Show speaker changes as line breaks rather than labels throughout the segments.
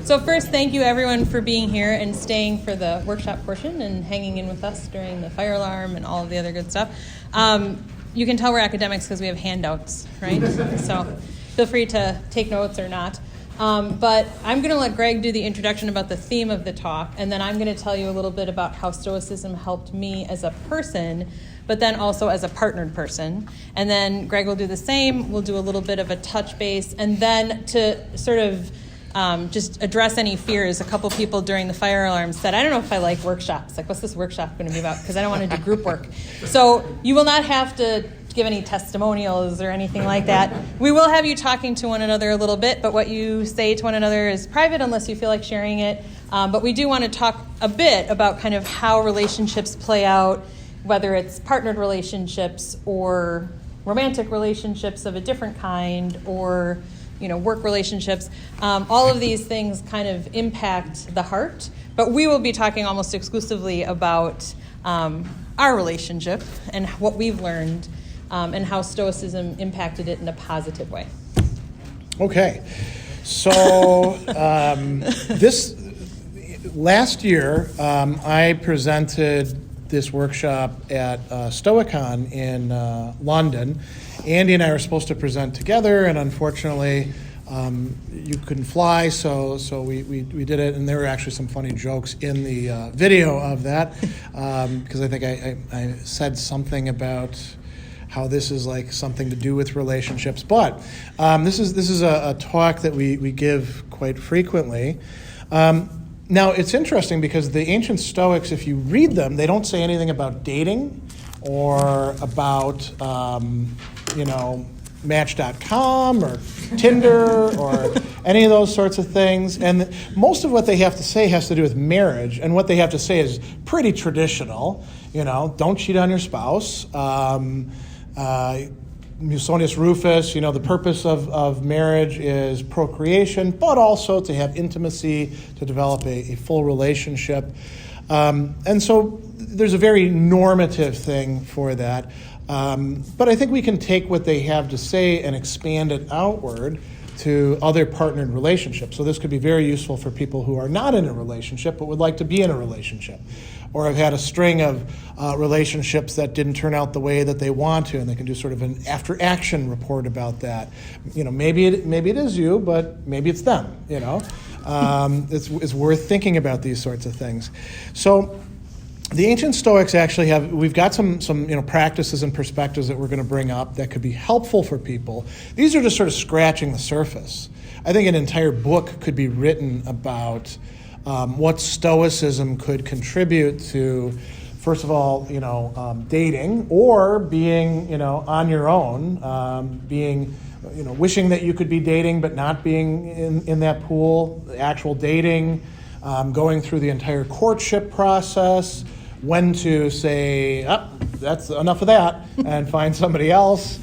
So first, thank you everyone for being here and staying for the workshop portion and hanging in with us during the fire alarm and all of the other good stuff. You can tell we're academics because we have handouts, right? So feel free to take notes or not. But I'm going to let Greg do the introduction about the theme of the talk, and then I'm going to tell you a little bit about how Stoicism helped me as a person, but then also as a partnered person. And then Greg will do the same. We'll do a little bit of a touch base, and then to sort of just address any fears. A couple people during the fire alarm said, I don't know if I like workshops. Like, what's this workshop going to be about? Because I don't want to do group work. So you will not have to give any testimonials or anything like that. We will have you talking to one another a little bit, but what you say to one another is private unless you feel like sharing it. But we do want to talk a bit about kind of how relationships play out, whether it's partnered relationships or romantic relationships of a different kind, or work relationships. All of these things kind of impact the heart, but we will be talking almost exclusively about our relationship and what we've learned and how Stoicism impacted it in a positive way.
Okay, so this last year I presented this workshop at Stoicon in London. Andy and I were supposed to present together, and unfortunately, you couldn't fly, so we did it. And there were actually some funny jokes in the video of that, because I think I said something about how this is like something to do with relationships. But this is a talk that we give quite frequently. Now, it's interesting because the ancient Stoics, if you read them, they don't say anything about dating or about Match.com or Tinder or any of those sorts of things. And most of what they have to say has to do with marriage. And what they have to say is pretty traditional. Don't cheat on your spouse. Musonius Rufus, the purpose of marriage is procreation, but also to have intimacy, to develop a full relationship. And so there's a very normative thing for that. But I think we can take what they have to say and expand it outward to other partnered relationships. So this could be very useful for people who are not in a relationship but would like to be in a relationship, or have had a string of relationships that didn't turn out the way that they want to, and they can do sort of an after-action report about that. Maybe it is you, but maybe it's them. It's worth thinking about these sorts of things. So the ancient Stoics actually we've got some practices and perspectives that we're going to bring up that could be helpful for people. These are just sort of scratching the surface. I think an entire book could be written about what Stoicism could contribute to, first of all, dating, or being, on your own, being, wishing that you could be dating but not being in that pool, actual dating, going through the entire courtship process, when to say, that's enough of that, and find somebody else,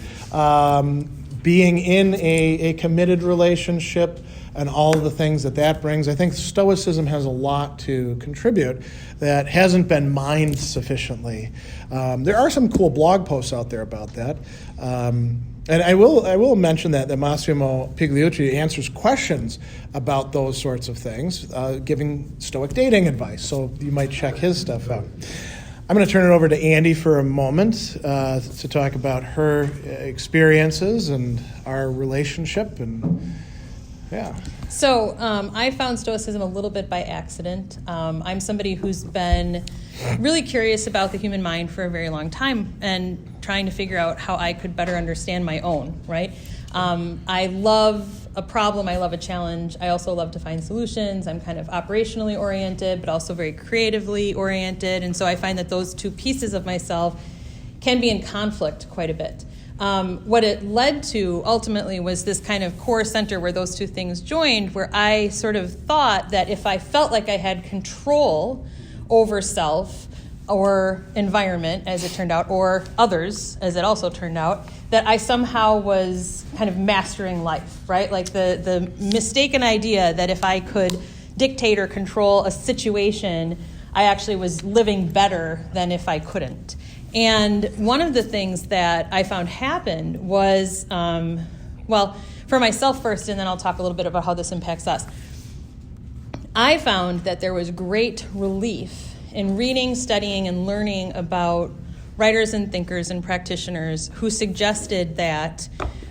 being in a committed relationship, and all of the things that brings. I think Stoicism has a lot to contribute that hasn't been mined sufficiently. There are some cool blog posts out there about that. And I will mention that Massimo Pigliucci answers questions about those sorts of things, giving Stoic dating advice. So you might check his stuff out. I'm going to turn it over to Andi for a moment to talk about her experiences and our relationship. And yeah.
So I found Stoicism a little bit by accident. I'm somebody who's been really curious about the human mind for a very long time and trying to figure out how I could better understand my own, right? I love a problem. I love a challenge. I also love to find solutions. I'm kind of operationally oriented, but also very creatively oriented. And so I find that those two pieces of myself can be in conflict quite a bit. What it led to ultimately was this kind of core center where those two things joined, where I sort of thought that if I felt like I had control over self or environment, as it turned out, or others, as it also turned out, that I somehow was kind of mastering life, right? Like the mistaken idea that if I could dictate or control a situation, I actually was living better than if I couldn't. And one of the things that I found happened was, for myself first, and then I'll talk a little bit about how this impacts us. I found that there was great relief in reading, studying, and learning about writers and thinkers and practitioners who suggested that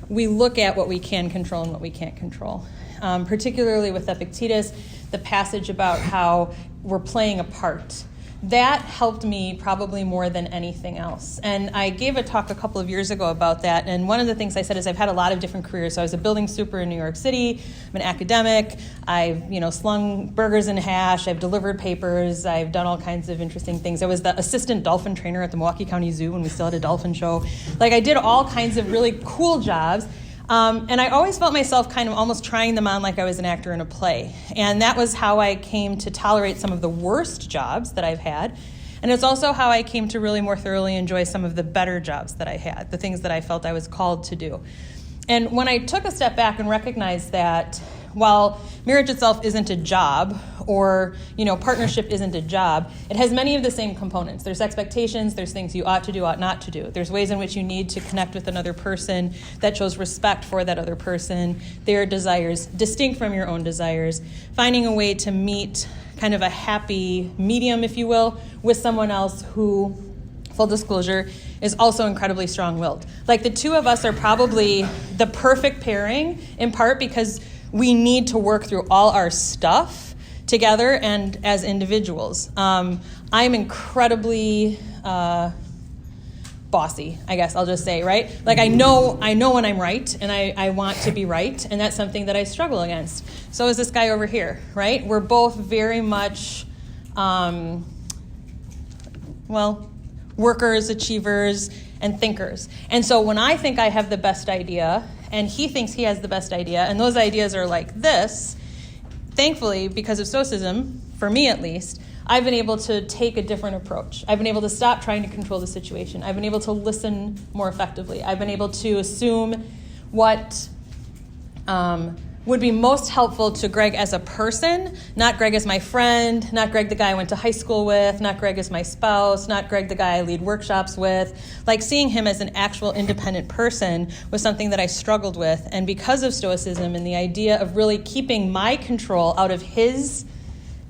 we look at what we can control and what we can't control. Particularly with Epictetus, the passage about how we're playing a part. That helped me probably more than anything else. And I gave a talk a couple of years ago about that, and one of the things I said is I've had a lot of different careers. So I was a building super in New York City, I'm an academic, I've slung burgers and hash, I've delivered papers, I've done all kinds of interesting things. I was the assistant dolphin trainer at the Milwaukee County Zoo when we still had a dolphin show. Like, I did all kinds of really cool jobs. And I always felt myself kind of almost trying them on like I was an actor in a play. And that was how I came to tolerate some of the worst jobs that I've had. And it's also how I came to really more thoroughly enjoy some of the better jobs that I had, the things that I felt I was called to do. And when I took a step back and recognized that while marriage itself isn't a job, or partnership isn't a job, it has many of the same components. There's expectations, there's things you ought to do, ought not to do. There's ways in which you need to connect with another person that shows respect for that other person, their desires, distinct from your own desires, finding a way to meet kind of a happy medium, if you will, with someone else who, full disclosure, is also incredibly strong-willed. Like, the two of us are probably the perfect pairing, in part because we need to work through all our stuff together and as individuals. I'm incredibly bossy, I guess I'll just say, right? Like, I know when I'm right, and I want to be right, and that's something that I struggle against. So is this guy over here, right? We're both very much, workers, achievers, and thinkers. And so when I think I have the best idea, and he thinks he has the best idea, and those ideas are like this, thankfully, because of Stoicism, for me at least, I've been able to take a different approach. I've been able to stop trying to control the situation. I've been able to listen more effectively. I've been able to assume what would be most helpful to Greg as a person, not Greg as my friend, not Greg the guy I went to high school with, not Greg as my spouse, not Greg the guy I lead workshops with. Like, seeing him as an actual independent person was something that I struggled with. And because of Stoicism and the idea of really keeping my control out of his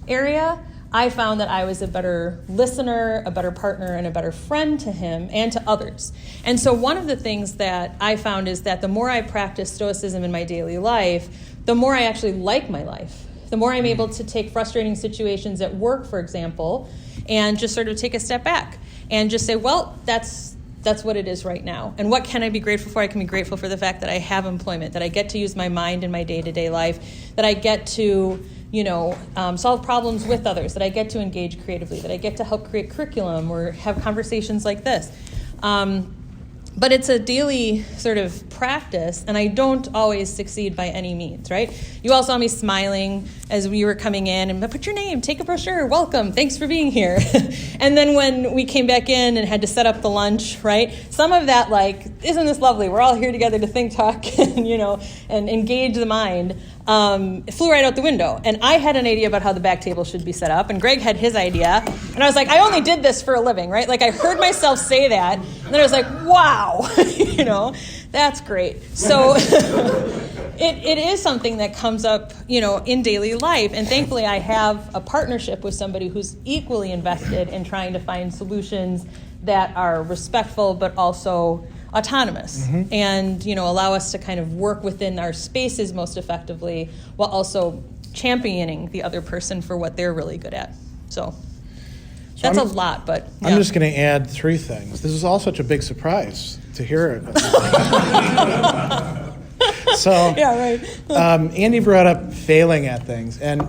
area, I found that I was a better listener, a better partner, and a better friend to him and to others. And so one of the things that I found is that the more I practice Stoicism in my daily life, the more I actually like my life. The more I'm able to take frustrating situations at work, for example, and just sort of take a step back and just say, well, that's what it is right now. And what can I be grateful for? I can be grateful for the fact that I have employment, that I get to use my mind in my day-to-day life, that I get to solve problems with others, that I get to engage creatively, that I get to help create curriculum or have conversations like this. But it's a daily sort of practice, and I don't always succeed by any means, right? You all saw me smiling as we were coming in, and put your name, take a brochure, welcome, thanks for being here. And then when we came back in and had to set up the lunch, right? Some of that, like, isn't this lovely? We're all here together to think, talk, and and engage the mind. It flew right out the window. And I had an idea about how the back table should be set up, and Greg had his idea. And I was like, I only did this for a living, right? Like, I heard myself say that, and then I was like, wow, that's great. So it is something that comes up, in daily life. And thankfully, I have a partnership with somebody who's equally invested in trying to find solutions that are respectful, but also autonomous, and allow us to kind of work within our spaces most effectively, while also championing the other person for what they're really good at. So that's a lot, but yeah.
I'm just going to add 3 things. This is all such a big surprise to hear it. So
yeah, right.
Andy brought up failing at things, and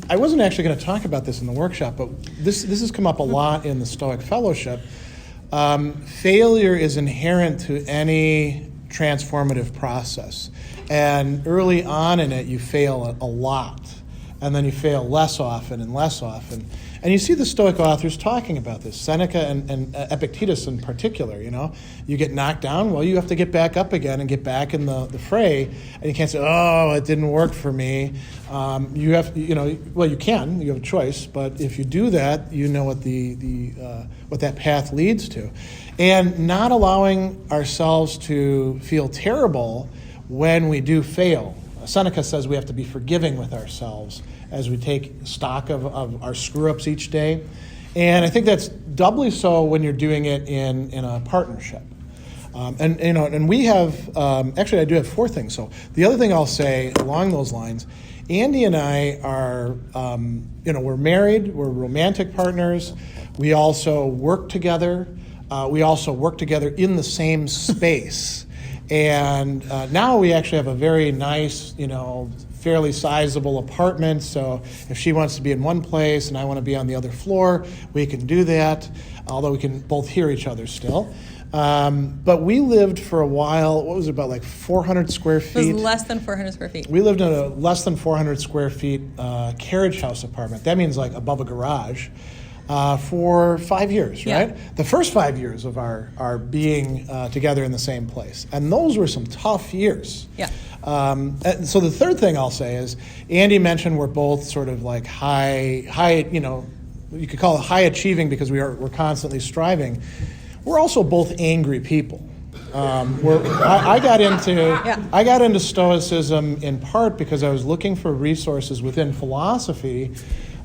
I wasn't actually going to talk about this in the workshop, but this has come up a lot in the Stoic Fellowship. Failure is inherent to any transformative process. And early on in it, you fail a lot. And then you fail less often and less often. And you see the Stoic authors talking about this, Seneca and Epictetus in particular, You get knocked down, well, you have to get back up again and get back in the fray. And you can't say, oh, it didn't work for me. You have, you can, you have a choice. But if you do that, you know what what that path leads to. And not allowing ourselves to feel terrible when we do fail. Seneca says we have to be forgiving with ourselves as we take stock of our screw-ups each day. And I think that's doubly so when you're doing it in a partnership. And we have, actually I do have 4 things. So the other thing I'll say along those lines, Andi and I are, we're married, we're romantic partners. We also work together. We also work together in the same space. And now we actually have a very nice, fairly sizable apartment. So if she wants to be in one place and I want to be on the other floor, we can do that, although we can both hear each other still. But we lived for a while, what was it, about like 400 square feet?
It was less than 400 square feet.
We lived in a less than 400 square feet carriage house apartment. That means like above a garage. For 5 years, right?
Yeah.
The first 5 years of our being together in the same place. And those were some tough years.
Yeah.
And so the third thing I'll say is, Andi mentioned we're both sort of like high, you could call it high achieving because we're constantly striving. We're also both angry people. I got into Stoicism in part because I was looking for resources within philosophy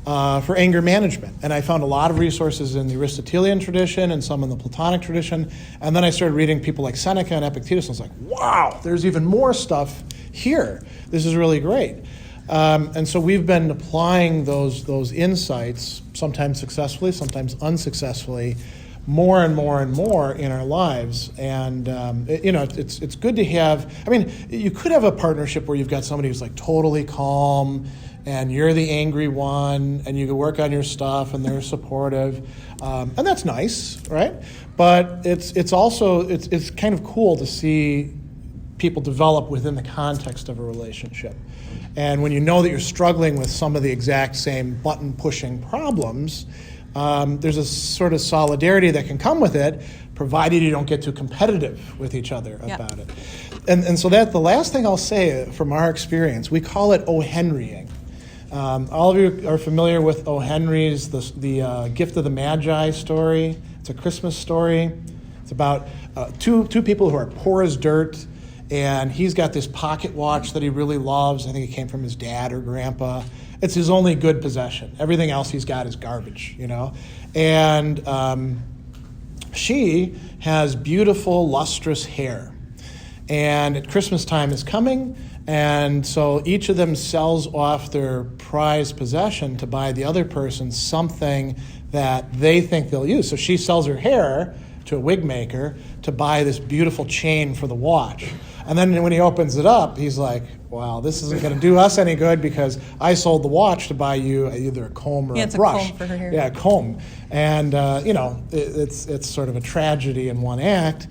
for anger management. And I found a lot of resources in the Aristotelian tradition and some in the Platonic tradition. And then I started reading people like Seneca and Epictetus, and I was like, wow, there's even more stuff here. This is really great. And so we've been applying those insights, sometimes successfully, sometimes unsuccessfully, more and more and more in our lives. And, it's good to have, you could have a partnership where you've got somebody who's like totally calm and you're the angry one and you can work on your stuff and they're supportive. And that's nice, right? But it's also kind of cool to see people develop within the context of a relationship. And when you know that you're struggling with some of the exact same button-pushing problems, there's a sort of solidarity that can come with it, provided you don't get too competitive with each other about it. And so that the last thing I'll say from our experience, we call it O-Henrying. All of you are familiar with O. Henry's, the Gift of the Magi story. It's a Christmas story. It's about two people who are poor as dirt, and he's got this pocket watch that he really loves. I think it came from his dad or grandpa. It's his only good possession. Everything else he's got is garbage, And she has beautiful, lustrous hair. And at Christmas time is coming, and so each of them sells off their prized possession to buy the other person something that they think they'll use. So she sells her hair to a wig maker to buy this beautiful chain for the watch. And then when he opens it up, he's like, wow, this isn't going to do us any good because I sold the watch to buy you either a comb or a brush.
It's a comb for her hair.
Yeah, a comb. And, it's sort of a tragedy in one act.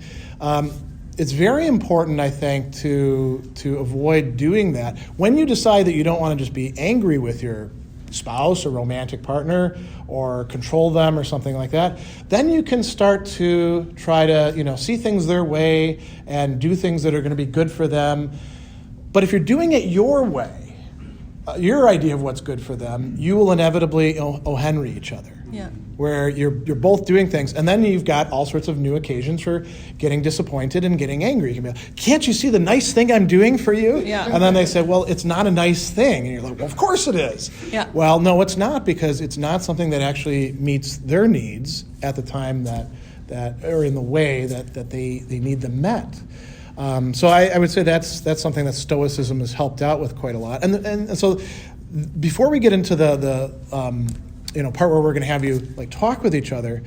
It's very important, I think, to avoid doing that. When you decide that you don't want to just be angry with your spouse or romantic partner or control them or something like that, then you can start to try to, see things their way and do things that are going to be good for them. But if you're doing it your way, your idea of what's good for them, you will inevitably O-Henry each other.
Yeah.
Where you're both doing things, and then you've got all sorts of new occasions for getting disappointed and getting angry. You can be like, can't you see the nice thing I'm doing for you?
Yeah.
And then they say, well, it's not a nice thing. And you're like, well, of course it is.
Yeah.
Well, no, it's not, because it's not something that actually meets their needs at the time that or in the way that they need them met. So I would say that's something that Stoicism has helped out with quite a lot. And so before we get into the part where we're going to have you talk with each other,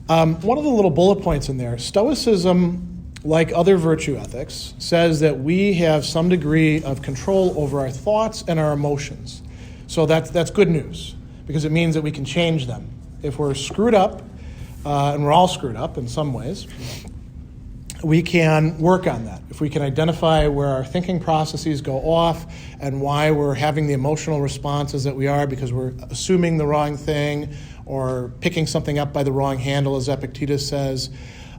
one of the little bullet points in there, Stoicism, like other virtue ethics, says that we have some degree of control over our thoughts and our emotions. So that's good news, because it means that we can change them. If we're screwed up, and we're all screwed up in some ways, we can work on that. If we can identify where our thinking processes go off and why we're having the emotional responses that we are because we're assuming the wrong thing or picking something up by the wrong handle, as Epictetus says,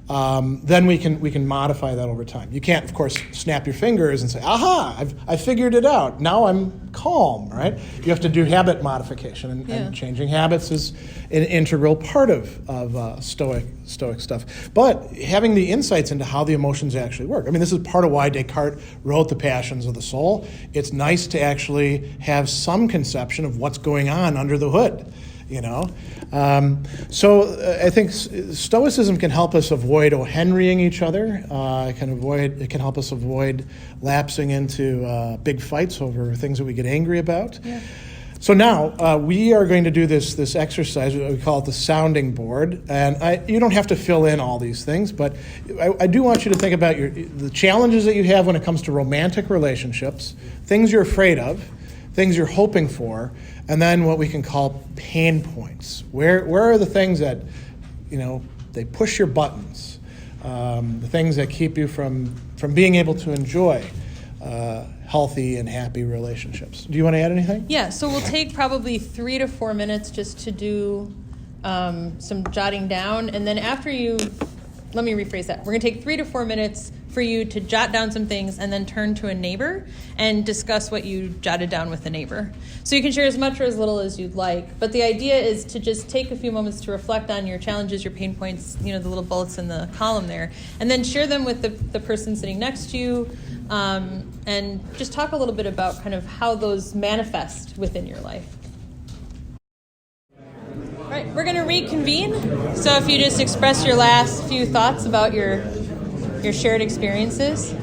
then we can modify that over time. You can't, of course, snap your fingers and say, aha, I figured it out. Now I'm calm, right? You have to do habit modification, and changing habits is an integral part of Stoic stuff. But having the insights into how the emotions actually work. I mean, this is part of why Descartes wrote The Passions of the Soul. It's nice to actually have some conception of what's going on under the hood. So I think Stoicism can help us avoid O-Henrying each other. It can help us avoid lapsing into big fights over things that we get angry about. Yeah. So now we are going to do this exercise. We call it the sounding board, and you don't have to fill in all these things, but I do want you to think about the challenges that you have when it comes to romantic relationships, things you're afraid of, things you're hoping for, and then what we can call pain points. Where are the things that, they push your buttons, the things that keep you from being able to enjoy healthy and happy relationships. Do you want to add anything?
Yeah, so we'll take probably 3 to 4 minutes just to do some jotting down, and then let me rephrase that. We're going to take 3 to 4 minutes for you to jot down some things and then turn to a neighbor and discuss what you jotted down with the neighbor. So you can share as much or as little as you'd like, but the idea is to just take a few moments to reflect on your challenges, your pain points, the little bullets in the column there, and then share them with the person sitting next to you, and just talk a little bit about kind of how those manifest within your life. All right, we're going to reconvene. So if you just express your last few thoughts about your shared experiences.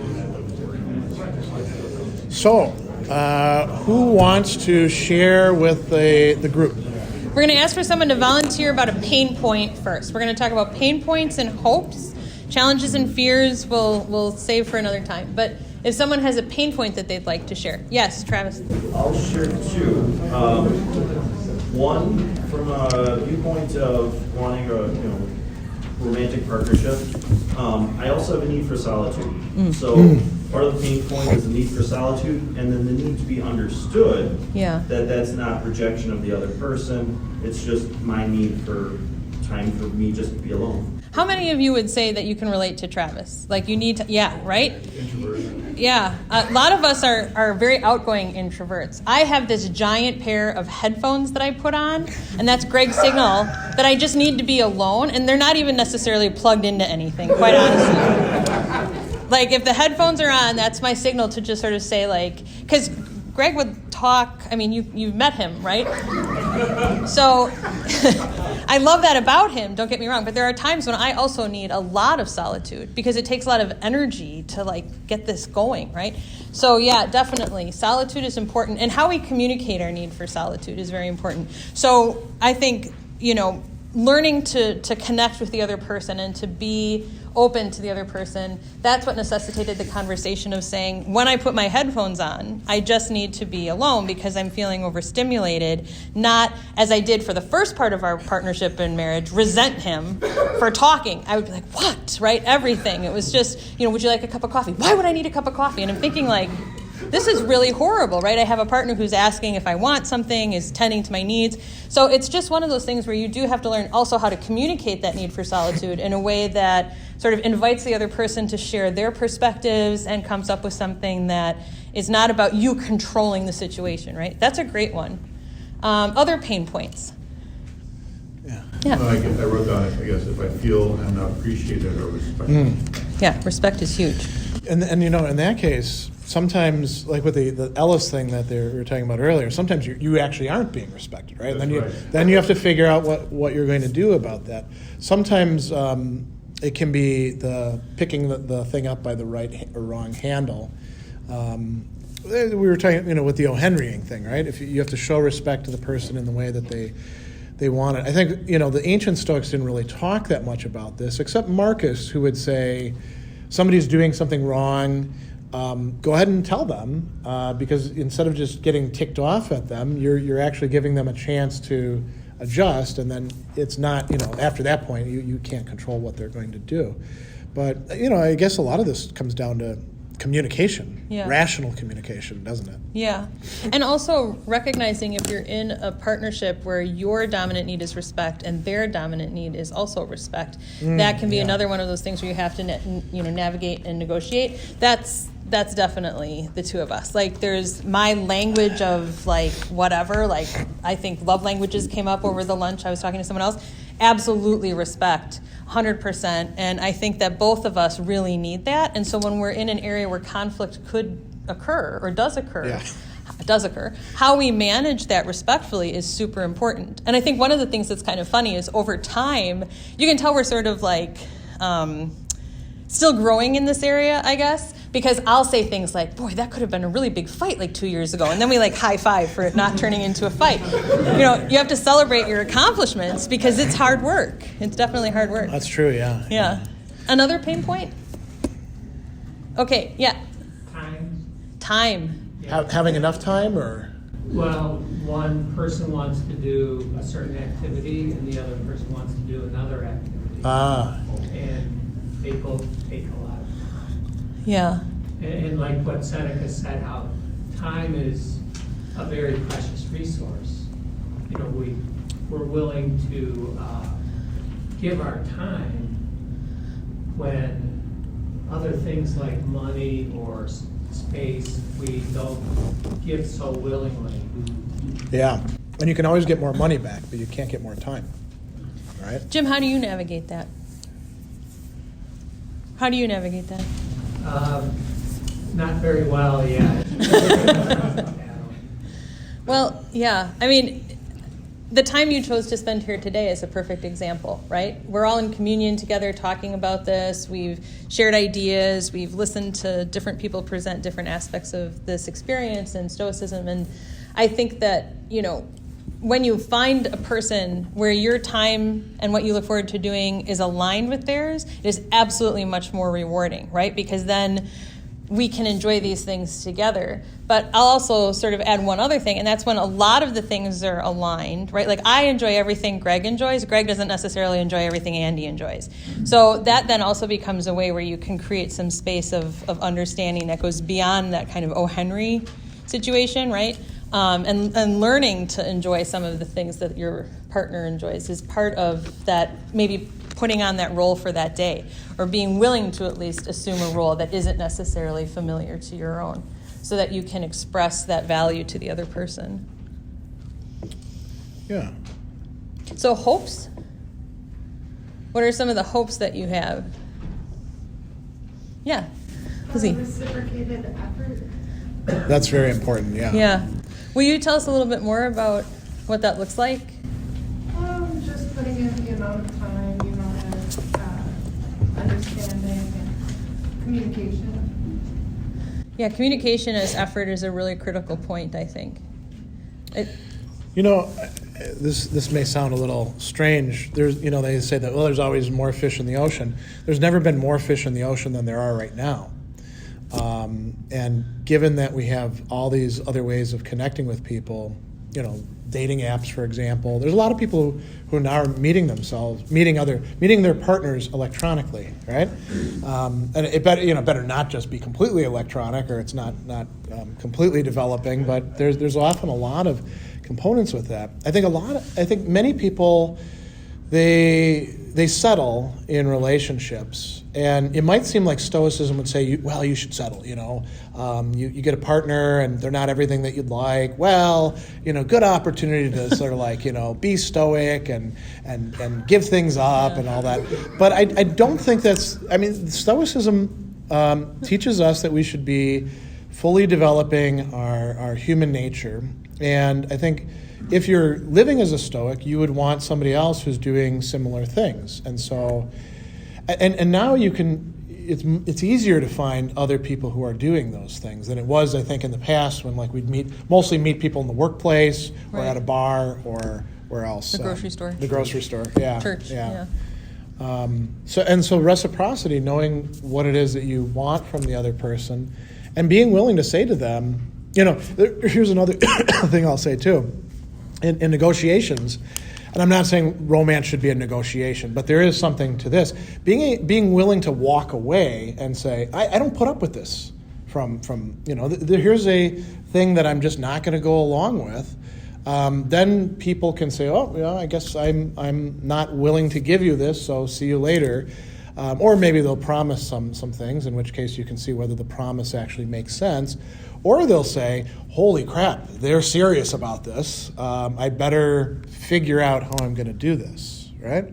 So, who wants to share with the group?
We're going to ask for someone to volunteer about a pain point first. We're going to talk about pain points and hopes. Challenges and fears we'll save for another time. But if someone has a pain point that they'd like to share. Yes, Travis.
I'll share two. One, from a viewpoint of wanting a romantic partnership, I also have a need for solitude. So part of the pain point is the need for solitude, and then the need to be understood that that's not rejection of the other person. It's just my need for time for me just to be alone.
How many of you would say that you can relate to Travis? Like you need to, right?
Introversion.
Yeah, a lot of us are very outgoing introverts. I have this giant pair of headphones that I put on, and that's Greg's signal that I just need to be alone, and they're not even necessarily plugged into anything, quite honestly. Like if the headphones are on, that's my signal to just sort of say because Greg would talk, you've met him, right? So I love that about him, don't get me wrong, but there are times when I also need a lot of solitude because it takes a lot of energy to get this going, right? So yeah, definitely. Solitude is important, and how we communicate our need for solitude is very important. So I think, learning to connect with the other person and to be open to the other person, that's what necessitated the conversation of saying, when I put my headphones on, I just need to be alone because I'm feeling overstimulated, not, as I did for the first part of our partnership and marriage, resent him for talking. I would be like, what, right? Everything. It was just, would you like a cup of coffee? Why would I need a cup of coffee? And I'm thinking this is really horrible, right? I have a partner who's asking if I want something, is tending to my needs. So it's just one of those things where you do have to learn also how to communicate that need for solitude in a way that sort of invites the other person to share their perspectives and comes up with something that is not about you controlling the situation, right? That's a great one. Other pain points.
Yeah.
Well, I wrote down, I guess, if I feel I'm not appreciated or respected.
Yeah, respect is huge.
And in that case, sometimes, like with the Ellis thing that they were talking about earlier, sometimes you actually aren't being respected, right? And then you have to figure out what you're going to do about that. Sometimes it can be the picking the thing up by the right or wrong handle. We were talking, with the O-Henrying thing, right? If you have to show respect to the person in the way that they want it. I think, the ancient Stoics didn't really talk that much about this, except Marcus, who would say, somebody's doing something wrong, go ahead and tell them, because instead of just getting ticked off at them, you're actually giving them a chance to adjust, and then it's not, after that point, you can't control what they're going to do. But, I guess a lot of this comes down to communication, rational communication, doesn't it?
Yeah. And also recognizing if you're in a partnership where your dominant need is respect and their dominant need is also respect, that can be another one of those things where you have to navigate and negotiate. That's that's definitely the two of us. Like, there's my language of, like, whatever. Like, I think love languages came up over the lunch. I was talking to someone else. Absolutely respect, 100%. And I think that both of us really need that. And so when we're in an area where conflict could occur or does occur, how we manage that respectfully is super important. And I think one of the things that's kind of funny is over time, you can tell we're sort of like still growing in this area, I guess, because I'll say things like, boy, that could have been a really big fight like 2 years ago. And then we like high five for it not turning into a fight. You know, you have to celebrate your accomplishments because it's hard work. It's definitely hard work.
That's true, yeah.
Yeah. Another pain point? Okay, yeah. Time.
Having enough time, or?
Well, one person wants to do a certain activity and the other person wants to do another activity. And they both take a lot of time.
Yeah.
And like what Seneca said, how time is a very precious resource. You know, we're willing to give our time when other things like money or space we don't give so willingly.
Yeah. And you can always get more money back, but you can't get more time. Right?
Jim, how do you navigate that? How do you navigate that?
Not very well yet.
Well, yeah. I mean, the time you chose to spend here today is a perfect example, right? We're all in communion together talking about this. We've shared ideas. We've listened to different people present different aspects of this experience and Stoicism. And I think that, you know, when you find a person where your time and what you look forward to doing is aligned with theirs, it is absolutely much more rewarding, right? Because then we can enjoy these things together. But I'll also sort of add one other thing, and that's when a lot of the things are aligned, right? Like, I enjoy everything Greg enjoys. Greg doesn't necessarily enjoy everything Andi enjoys. So that then also becomes a way where you can create some space of understanding that goes beyond that kind of O. Henry situation, right? And learning to enjoy some of the things that your partner enjoys is part of that, maybe putting on that role for that day, or being willing to at least assume a role that isn't necessarily familiar to your own, so that you can express that value to the other person.
Yeah.
So hopes? What are some of the hopes that you have? Yeah. Lizzie.
Reciprocated effort.
That's very important, yeah.
Yeah. Will you tell us a little bit more about what that looks like?
Just putting in the amount of time, the amount of understanding and communication.
Yeah, communication as effort is a really critical point, I think.
You know, this may sound a little strange. There's, you know, they say that, well, there's always more fish in the ocean. There's never been more fish in the ocean than there are right now. And given that we have all these other ways of connecting with people, you know, dating apps, for example, there's a lot of people who now are meeting their partners electronically, right? And it better not just be completely electronic, or it's not completely developing. But there's often a lot of components with that. I think many people, they settle in relationships, and it might seem like Stoicism would say, you should settle, you know. You get a partner and they're not everything that you'd like. Well, you know, good opportunity to sort of like, you know, be stoic and give things up and all that. But I don't think Stoicism teaches us that we should be fully developing our human nature. And I think if you're living as a Stoic, you would want somebody else who's doing similar things. And so, and now you can, it's easier to find other people who are doing those things than it was, I think, in the past when like we'd mostly meet people in the workplace or at a bar or where else?
The grocery store.
The grocery store, yeah.
Church, yeah.
So reciprocity, knowing what it is that you want from the other person, and being willing to say to them, you know, here's another thing I'll say too. In negotiations, and I'm not saying romance should be a negotiation, but there is something to this. Being willing to walk away and say, I don't put up with this from you know, here's a thing that I'm just not going to go along with. Then people can say, oh, you know, I guess I'm not willing to give you this, so see you later. Or maybe they'll promise some things, in which case you can see whether the promise actually makes sense. Or they'll say, holy crap, they're serious about this. I better figure out how I'm going to do this, right?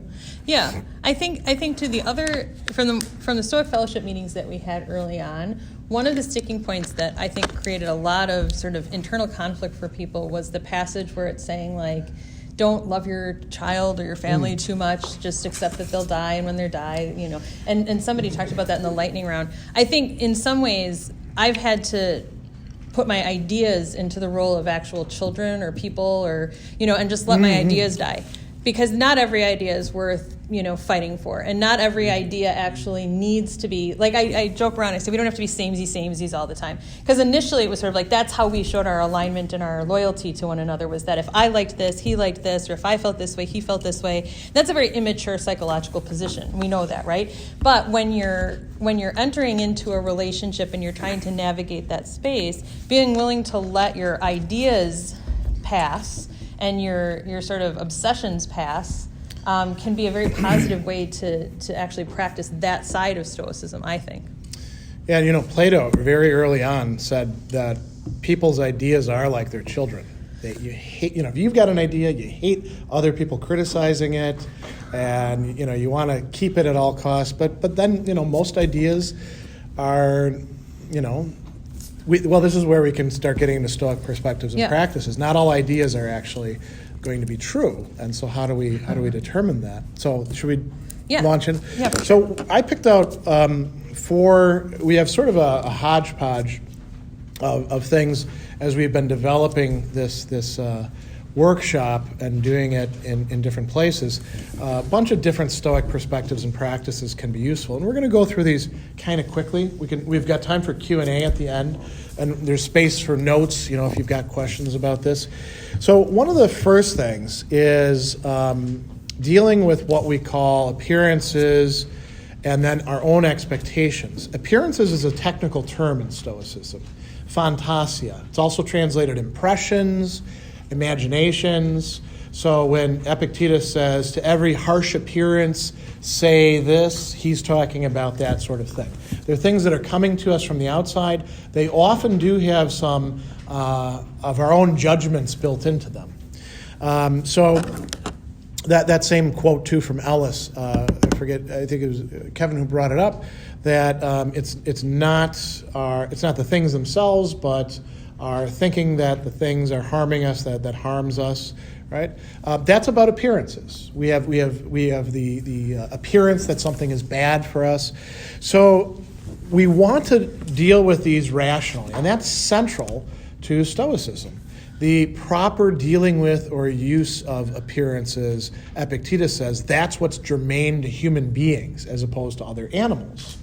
Yeah, I think to the other from the Stoic Fellowship meetings that we had early on, one of the sticking points that I think created a lot of sort of internal conflict for people was the passage where it's saying like, don't love your child or your family too much, just accept that they'll die, and when they die, you know. And somebody talked about that in the lightning round. I think in some ways I've had to put my ideas into the role of actual children or people, or, you know, and just let my ideas die. Because not every idea is worth, you know, fighting for. And not every idea actually needs to be, like I joke around, I say we don't have to be samesies all the time. Because initially it was sort of like, that's how we showed our alignment and our loyalty to one another, was that if I liked this, he liked this, or if I felt this way, he felt this way. That's a very immature psychological position. We know that, right? But when you're entering into a relationship and you're trying to navigate that space, being willing to let your ideas pass and your sort of obsessions pass can be a very positive way to actually practice that side of Stoicism, I think.
Yeah, you know, Plato very early on said that people's ideas are like their children. You hate, you know, if you've got an idea, you hate other people criticizing it, and, you know, you want to keep it at all costs. But then, you know, most ideas are, you know, this is where we can start getting into Stoic perspectives and practices. Not all ideas are actually going to be true, and so how do we determine that? So should we launch in?
Yeah.
So I picked out we have sort of a hodgepodge of things as we've been developing this workshop and doing it in different places. A bunch of different Stoic perspectives and practices can be useful, and we're going to go through these kind of quickly. We've got time for Q&A at the end, and there's space for notes, you know, if you've got questions about this. So one of the first things is dealing with what we call appearances and then our own expectations. Appearances is a technical term in Stoicism. Fantasia. It's also translated impressions, imaginations. So when Epictetus says, to every harsh appearance, say this, he's talking about that sort of thing. They're things that are coming to us from the outside. They often do have some of our own judgments built into them. So that same quote, too, from Ellis, I think it was Kevin who brought it up, that it's not the things themselves, but our thinking that the things are harming us, that harms us, right? That's about appearances. We have the appearance that something is bad for us. So we want to deal with these rationally, and that's central to Stoicism. The proper dealing with or use of appearances, Epictetus says, that's what's germane to human beings as opposed to other animals.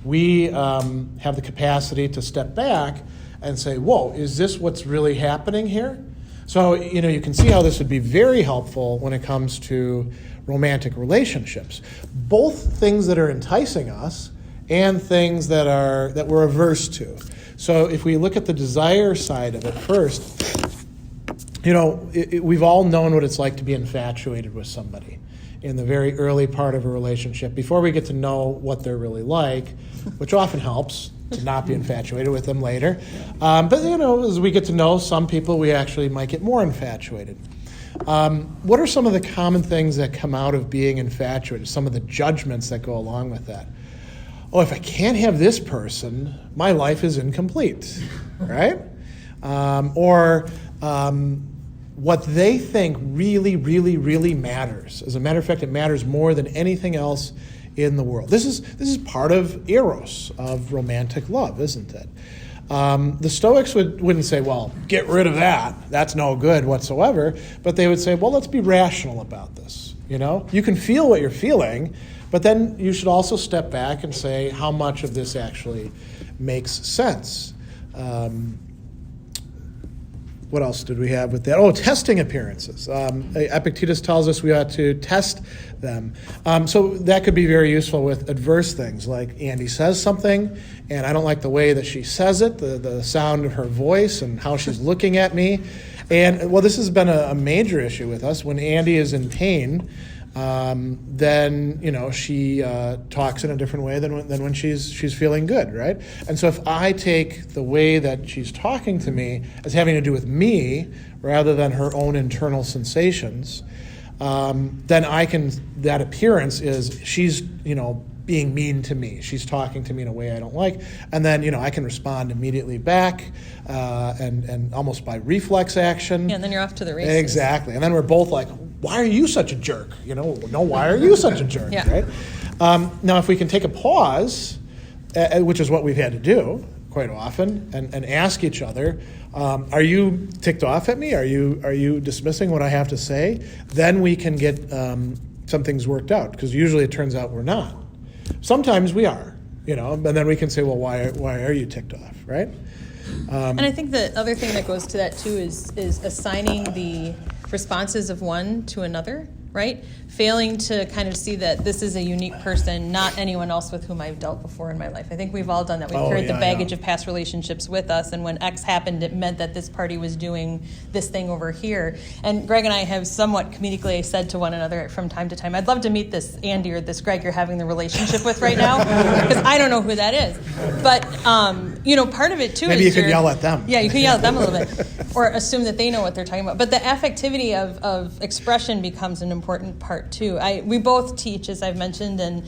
We have the capacity to step back and say, whoa, is this what's really happening here? So, you know, you can see how this would be very helpful when it comes to romantic relationships. Both things that are enticing us and things that we're averse to. So if we look at the desire side of it first, you know, we've all known what it's like to be infatuated with somebody in the very early part of a relationship before we get to know what they're really like, which often helps to not be infatuated with them later. But, you know, as we get to know some people, we actually might get more infatuated. What are some of the common things that come out of being infatuated, some of the judgments that go along with that? Oh, if I can't have this person, my life is incomplete, right? What they think really, really, really matters. As a matter of fact, it matters more than anything else in the world. This is part of eros, of romantic love, isn't it? The Stoics wouldn't say, well, get rid of that. That's no good whatsoever. But they would say, well, let's be rational about this. You know, you can feel what you're feeling, but then you should also step back and say how much of this actually makes sense. What else did we have with that? Oh, testing appearances. Epictetus tells us we ought to test them. So that could be very useful with adverse things, like Andi says something, and I don't like the way that she says it, the sound of her voice and how she's looking at me. And, well, this has been a major issue with us. When Andi is in pain, then she talks in a different way than when she's feeling good, right? And so if I take the way that she's talking to me as having to do with me rather than her own internal sensations, then that appearance is she's being mean to me. She's talking to me in a way I don't like, and then I can respond immediately back, and almost by reflex action.
Yeah, and then you're off to the races.
Exactly, and then we're both like, "Why are you such a jerk?" No, why are you such a jerk?
Yeah.
Right? Now, if we can take a pause, which is what we've had to do quite often, and ask each other, "Are you ticked off at me? Are you dismissing what I have to say?" Then we can get some things worked out, because usually it turns out we're not. Sometimes we are, and then we can say, well, why are you ticked off, right?
And I think the other thing that goes to that too is assigning the responses of one to another, right? Failing to kind of see that this is a unique person, not anyone else with whom I've dealt before in my life. I think we've all done that. We've carried the baggage of past relationships with us, and when X happened, it meant that this party was doing this thing over here. And Greg and I have somewhat comedically said to one another from time to time, I'd love to meet this Andy or this Greg you're having the relationship with right now, because I don't know who that is. But, part of it too
Maybe
is
you could yell at them.
Yeah, you could yell at them a little bit, or assume that they know what they're talking about. But the affectivity of expression becomes an important part too. We both teach, as I've mentioned, and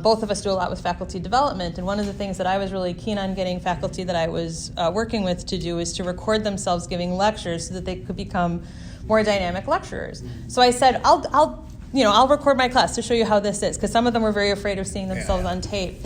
both of us do a lot with faculty development. And one of the things that I was really keen on getting faculty that I was working with to do is to record themselves giving lectures so that they could become more dynamic lecturers. So I said, I'll record my class to show you how this is, because some of them were very afraid of seeing themselves on tape.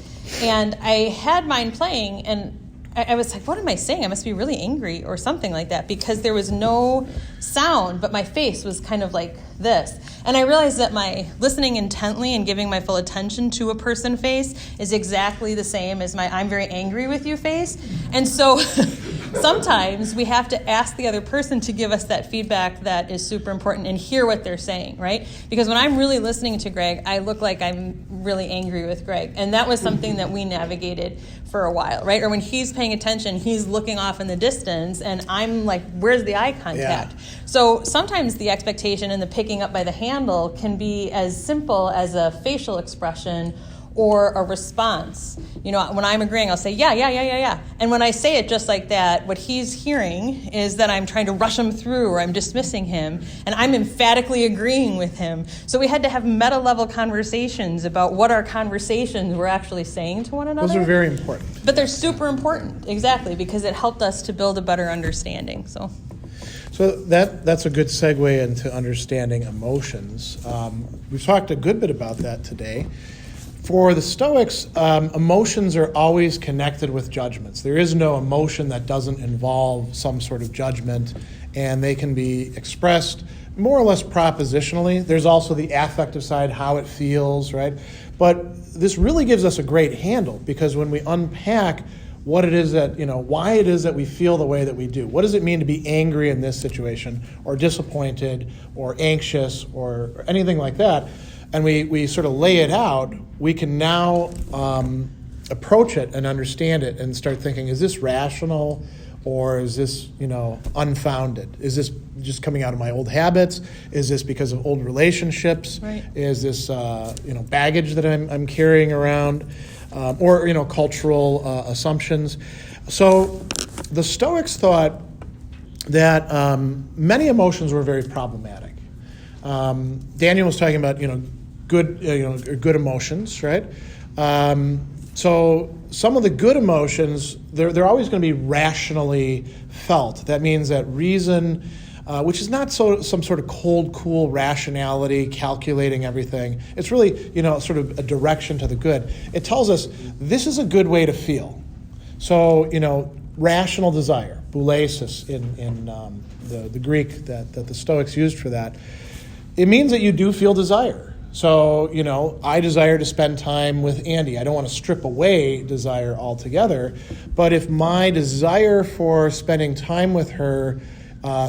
And I had mine playing, and I was like, what am I saying? I must be really angry or something like that, because there was no sound, but my face was kind of like this. And I realized that my listening intently and giving my full attention to a person face is exactly the same as my I'm very angry with you face. And so sometimes we have to ask the other person to give us that feedback that is super important and hear what they're saying, right? Because when I'm really listening to Greg, I look like I'm really angry with Greg. And that was something that we navigated for a while, right? Or when he's paying attention, he's looking off in the distance, and I'm like, where's the eye contact? Yeah. So sometimes the expectation and the picking up by the handle can be as simple as a facial expression or a response. When I'm agreeing, I'll say, yeah. And when I say it just like that, what he's hearing is that I'm trying to rush him through, or I'm dismissing him, and I'm emphatically agreeing with him. So we had to have meta-level conversations about what our conversations were actually saying to one another.
Those are very important.
But they're super important, exactly, because it helped us to build a better understanding. So
that's a good segue into understanding emotions. We've talked a good bit about that today. For the Stoics, emotions are always connected with judgments. There is no emotion that doesn't involve some sort of judgment, and they can be expressed more or less propositionally. There's also the affective side, how it feels, right? But this really gives us a great handle, because when we unpack what it is that, why it is that we feel the way that we do. What does it mean to be angry in this situation, or disappointed, or anxious, or anything like that? And we sort of lay it out, we can now approach it and understand it and start thinking, is this rational, or is this, unfounded? Is this just coming out of my old habits? Is this because of old relationships?
Right.
Is this, baggage that I'm carrying around? Or cultural assumptions. So the Stoics thought that many emotions were very problematic. Daniel was talking about good emotions, right? So some of the good emotions, they're always going to be rationally felt. That means that reason, which is not some sort of cold, cool rationality, calculating everything. It's really, sort of a direction to the good. It tells us this is a good way to feel. So, rational desire, boulesis in the Greek that the Stoics used for that, it means that you do feel desire. So, I desire to spend time with Andi. I don't want to strip away desire altogether, but if my desire for spending time with her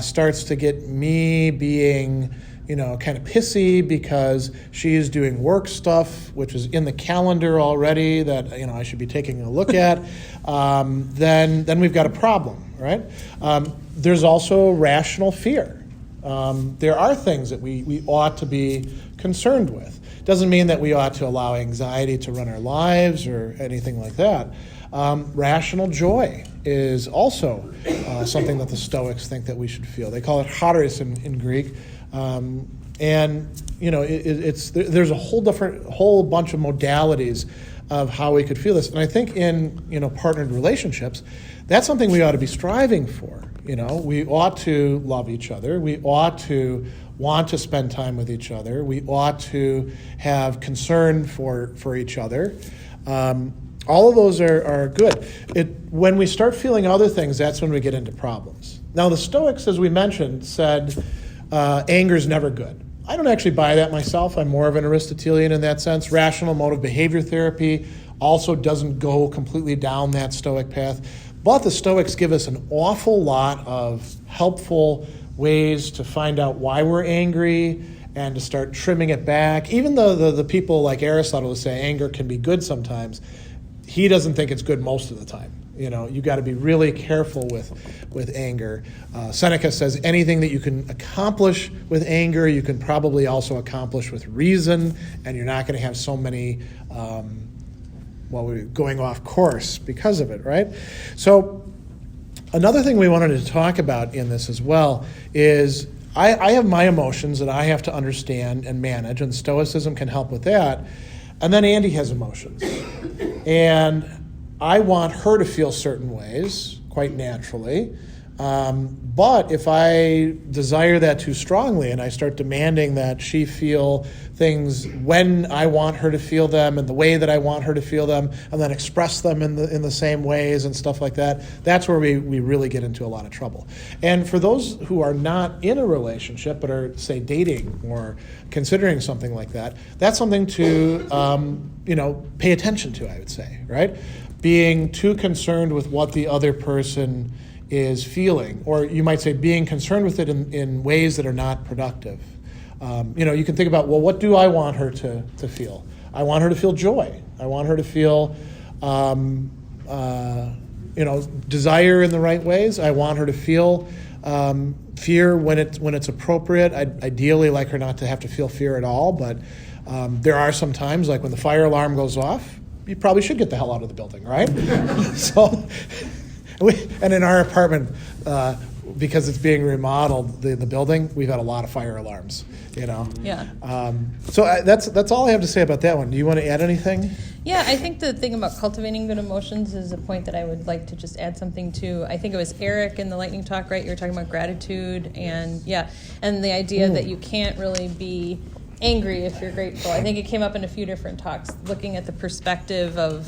starts to get me being, kind of pissy because she's doing work stuff, which is in the calendar already that, I should be taking a look at, then we've got a problem, right? There's also rational fear. There are things that we ought to be concerned with. Doesn't mean that we ought to allow anxiety to run our lives or anything like that. Rational joy is also something that the Stoics think that we should feel. They call it charis in Greek. And there's a whole bunch of modalities of how we could feel this. And I think in partnered relationships, that's something we ought to be striving for. We ought to love each other. We ought to want to spend time with each other. We ought to have concern for each other. All of those are good. When we start feeling other things, that's when we get into problems. Now, the Stoics, as we mentioned, said anger is never good. I don't actually buy that myself. I'm more of an Aristotelian in that sense. Rational motive behavior therapy also doesn't go completely down that Stoic path. But the Stoics give us an awful lot of helpful ways to find out why we're angry and to start trimming it back. Even though the people like Aristotle who say anger can be good sometimes, he doesn't think it's good most of the time. You got to be really careful with anger. Seneca says anything that you can accomplish with anger, you can probably also accomplish with reason, and you're not going to have so many we're going off course because of it, right? So another thing we wanted to talk about in this as well is I have my emotions that I have to understand and manage, and Stoicism can help with that. And then Andi has emotions. And I want her to feel certain ways, quite naturally. But if I desire that too strongly and I start demanding that she feel things when I want her to feel them and the way that I want her to feel them and then express them in the same ways and stuff like that, that's where we really get into a lot of trouble. And for those who are not in a relationship but are, say, dating or considering something like that, that's something to pay attention to, I would say, right? Being too concerned with what the other person is feeling, or you might say being concerned with it in ways that are not productive. You can think about, well, what do I want her to feel? I want her to feel joy. I want her to feel, desire in the right ways. I want her to feel fear when it's appropriate. I'd ideally like her not to have to feel fear at all, but there are some times, like when the fire alarm goes off, you probably should get the hell out of the building, right? And in our apartment, because it's being remodeled, the building, we've had a lot of fire alarms,
Yeah.
So that's all I have to say about that one. Do you want to add anything?
Yeah, I think the thing about cultivating good emotions is a point that I would like to just add something to. I think it was Eric in the lightning talk, right? You were talking about gratitude and the idea that you can't really be angry if you're grateful. I think it came up in a few different talks, looking at the perspective of,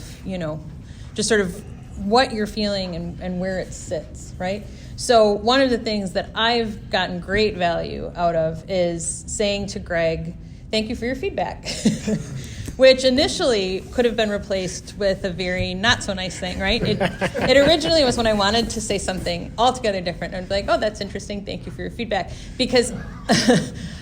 just sort of what you're feeling and where it sits, right? So one of the things that I've gotten great value out of is saying to Greg, thank you for your feedback, which initially could have been replaced with a very not so nice thing, right? It originally was when I wanted to say something altogether different. I'd be like, oh, that's interesting, thank you for your feedback. Because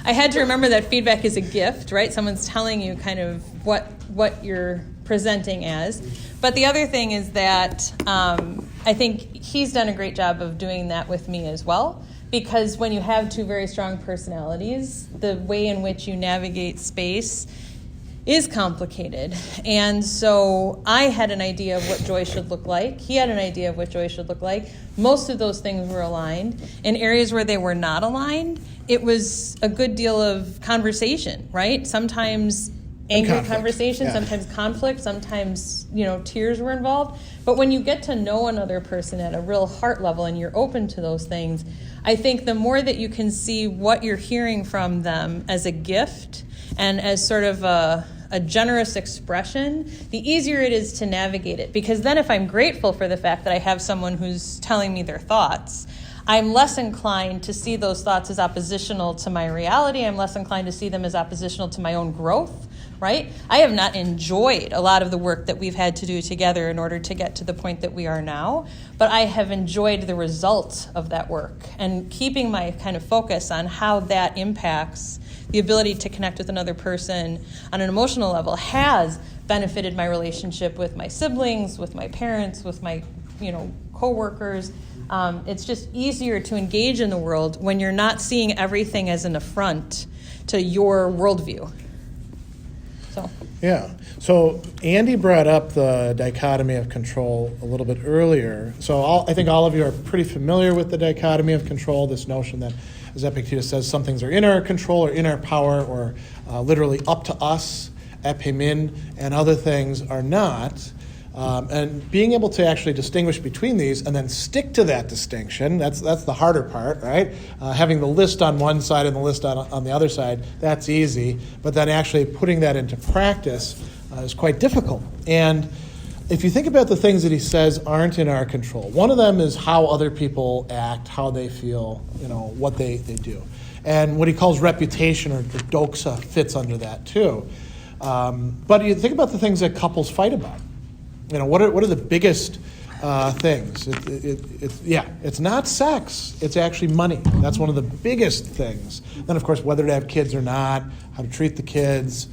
I had to remember that feedback is a gift, right? Someone's telling you kind of what you're presenting as. But the other thing is that I think he's done a great job of doing that with me as well, because when you have two very strong personalities, the way in which you navigate space is complicated. And so I had an idea of what joy should look like. He had an idea of what joy should look like. Most of those things were aligned. In areas where they were not aligned, it was a good deal of conversation, right? Sometimes angry conversation, sometimes conflict, sometimes, tears were involved. But when you get to know another person at a real heart level and you're open to those things, I think the more that you can see what you're hearing from them as a gift and as sort of a generous expression, the easier it is to navigate it. Because then if I'm grateful for the fact that I have someone who's telling me their thoughts, I'm less inclined to see those thoughts as oppositional to my reality. I'm less inclined to see them as oppositional to my own growth, right? I have not enjoyed a lot of the work that we've had to do together in order to get to the point that we are now, but I have enjoyed the result of that work and keeping my kind of focus on how that impacts the ability to connect with another person on an emotional level has benefited my relationship with my siblings, with my parents, with my, coworkers. It's just easier to engage in the world when you're not seeing everything as an affront to your worldview. So.
Yeah. So Andy brought up the dichotomy of control a little bit earlier. So I think all of you are pretty familiar with the dichotomy of control, this notion that, as Epictetus says, some things are in our control or in our power or literally up to us, epimin, and other things are not. And being able to actually distinguish between these and then stick to that distinction, that's the harder part, right? Having the list on one side and the list on the other side, that's easy. But then actually putting that into practice is quite difficult. And if you think about the things that he says aren't in our control, one of them is how other people act, how they feel, what they do. And what he calls reputation or doxa fits under that too. But you think about the things that couples fight about. What are the biggest things? It's not sex. It's actually money. That's one of the biggest things. Then, of course, whether to have kids or not, how to treat the kids.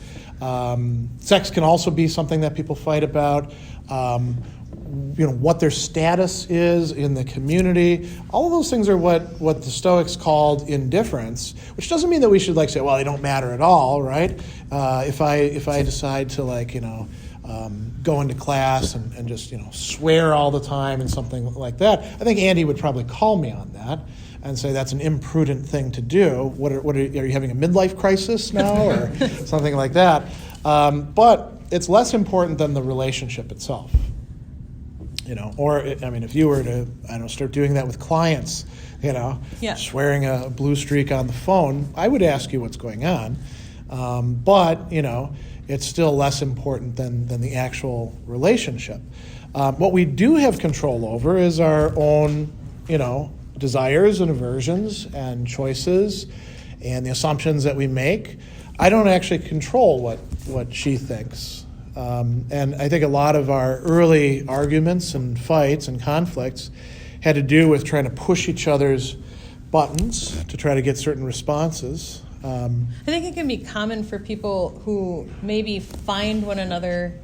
Sex can also be something that people fight about. What their status is in the community. All of those things are what the Stoics called indifference, which doesn't mean that we should say, well, they don't matter at all, right? If I decide to go into class and just swear all the time and something like that, I think Andy would probably call me on that and say that's an imprudent thing to do. What are you having a midlife crisis now or something like that? But it's less important than the relationship itself. If you were to start doing that with clients, swearing a blue streak on the phone, I would ask you what's going on. But it's still less important than the actual relationship. What we do have control over is our own, desires and aversions and choices and the assumptions that we make. I don't actually control what she thinks. And I think a lot of our early arguments and fights and conflicts had to do with trying to push each other's buttons to try to get certain responses.
I think it can be common for people who maybe find one another.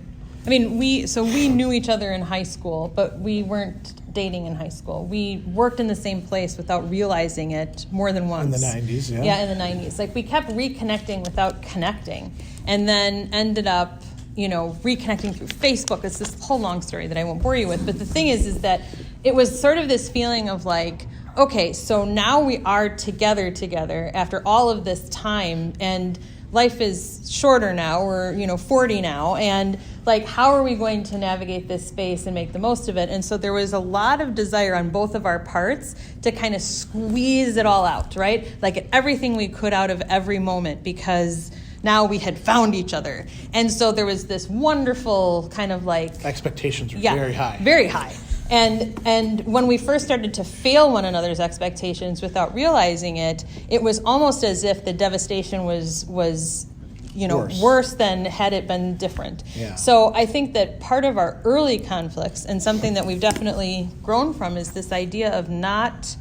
We knew each other in high school, but we weren't dating in high school. We worked in the same place without realizing it more than once.
In the 90s, yeah.
Yeah, in the 90s. We kept reconnecting without connecting, and then ended up, reconnecting through Facebook. It's this whole long story that I won't bore you with. But the thing is that it was sort of this feeling of okay, so now we are together after all of this time, and life is shorter now. We're 40 now, and how are we going to navigate this space and make the most of it? And so there was a lot of desire on both of our parts to kind of squeeze it all out, right? Get everything we could out of every moment, because now we had found each other. And so there was this wonderful kind of
expectations were very high.
Very high. And when we first started to fail one another's expectations without realizing it, it was almost as if the devastation was worse than had it been different.
Yeah.
So I think that part of our early conflicts, and something that we've definitely grown from, is this idea of not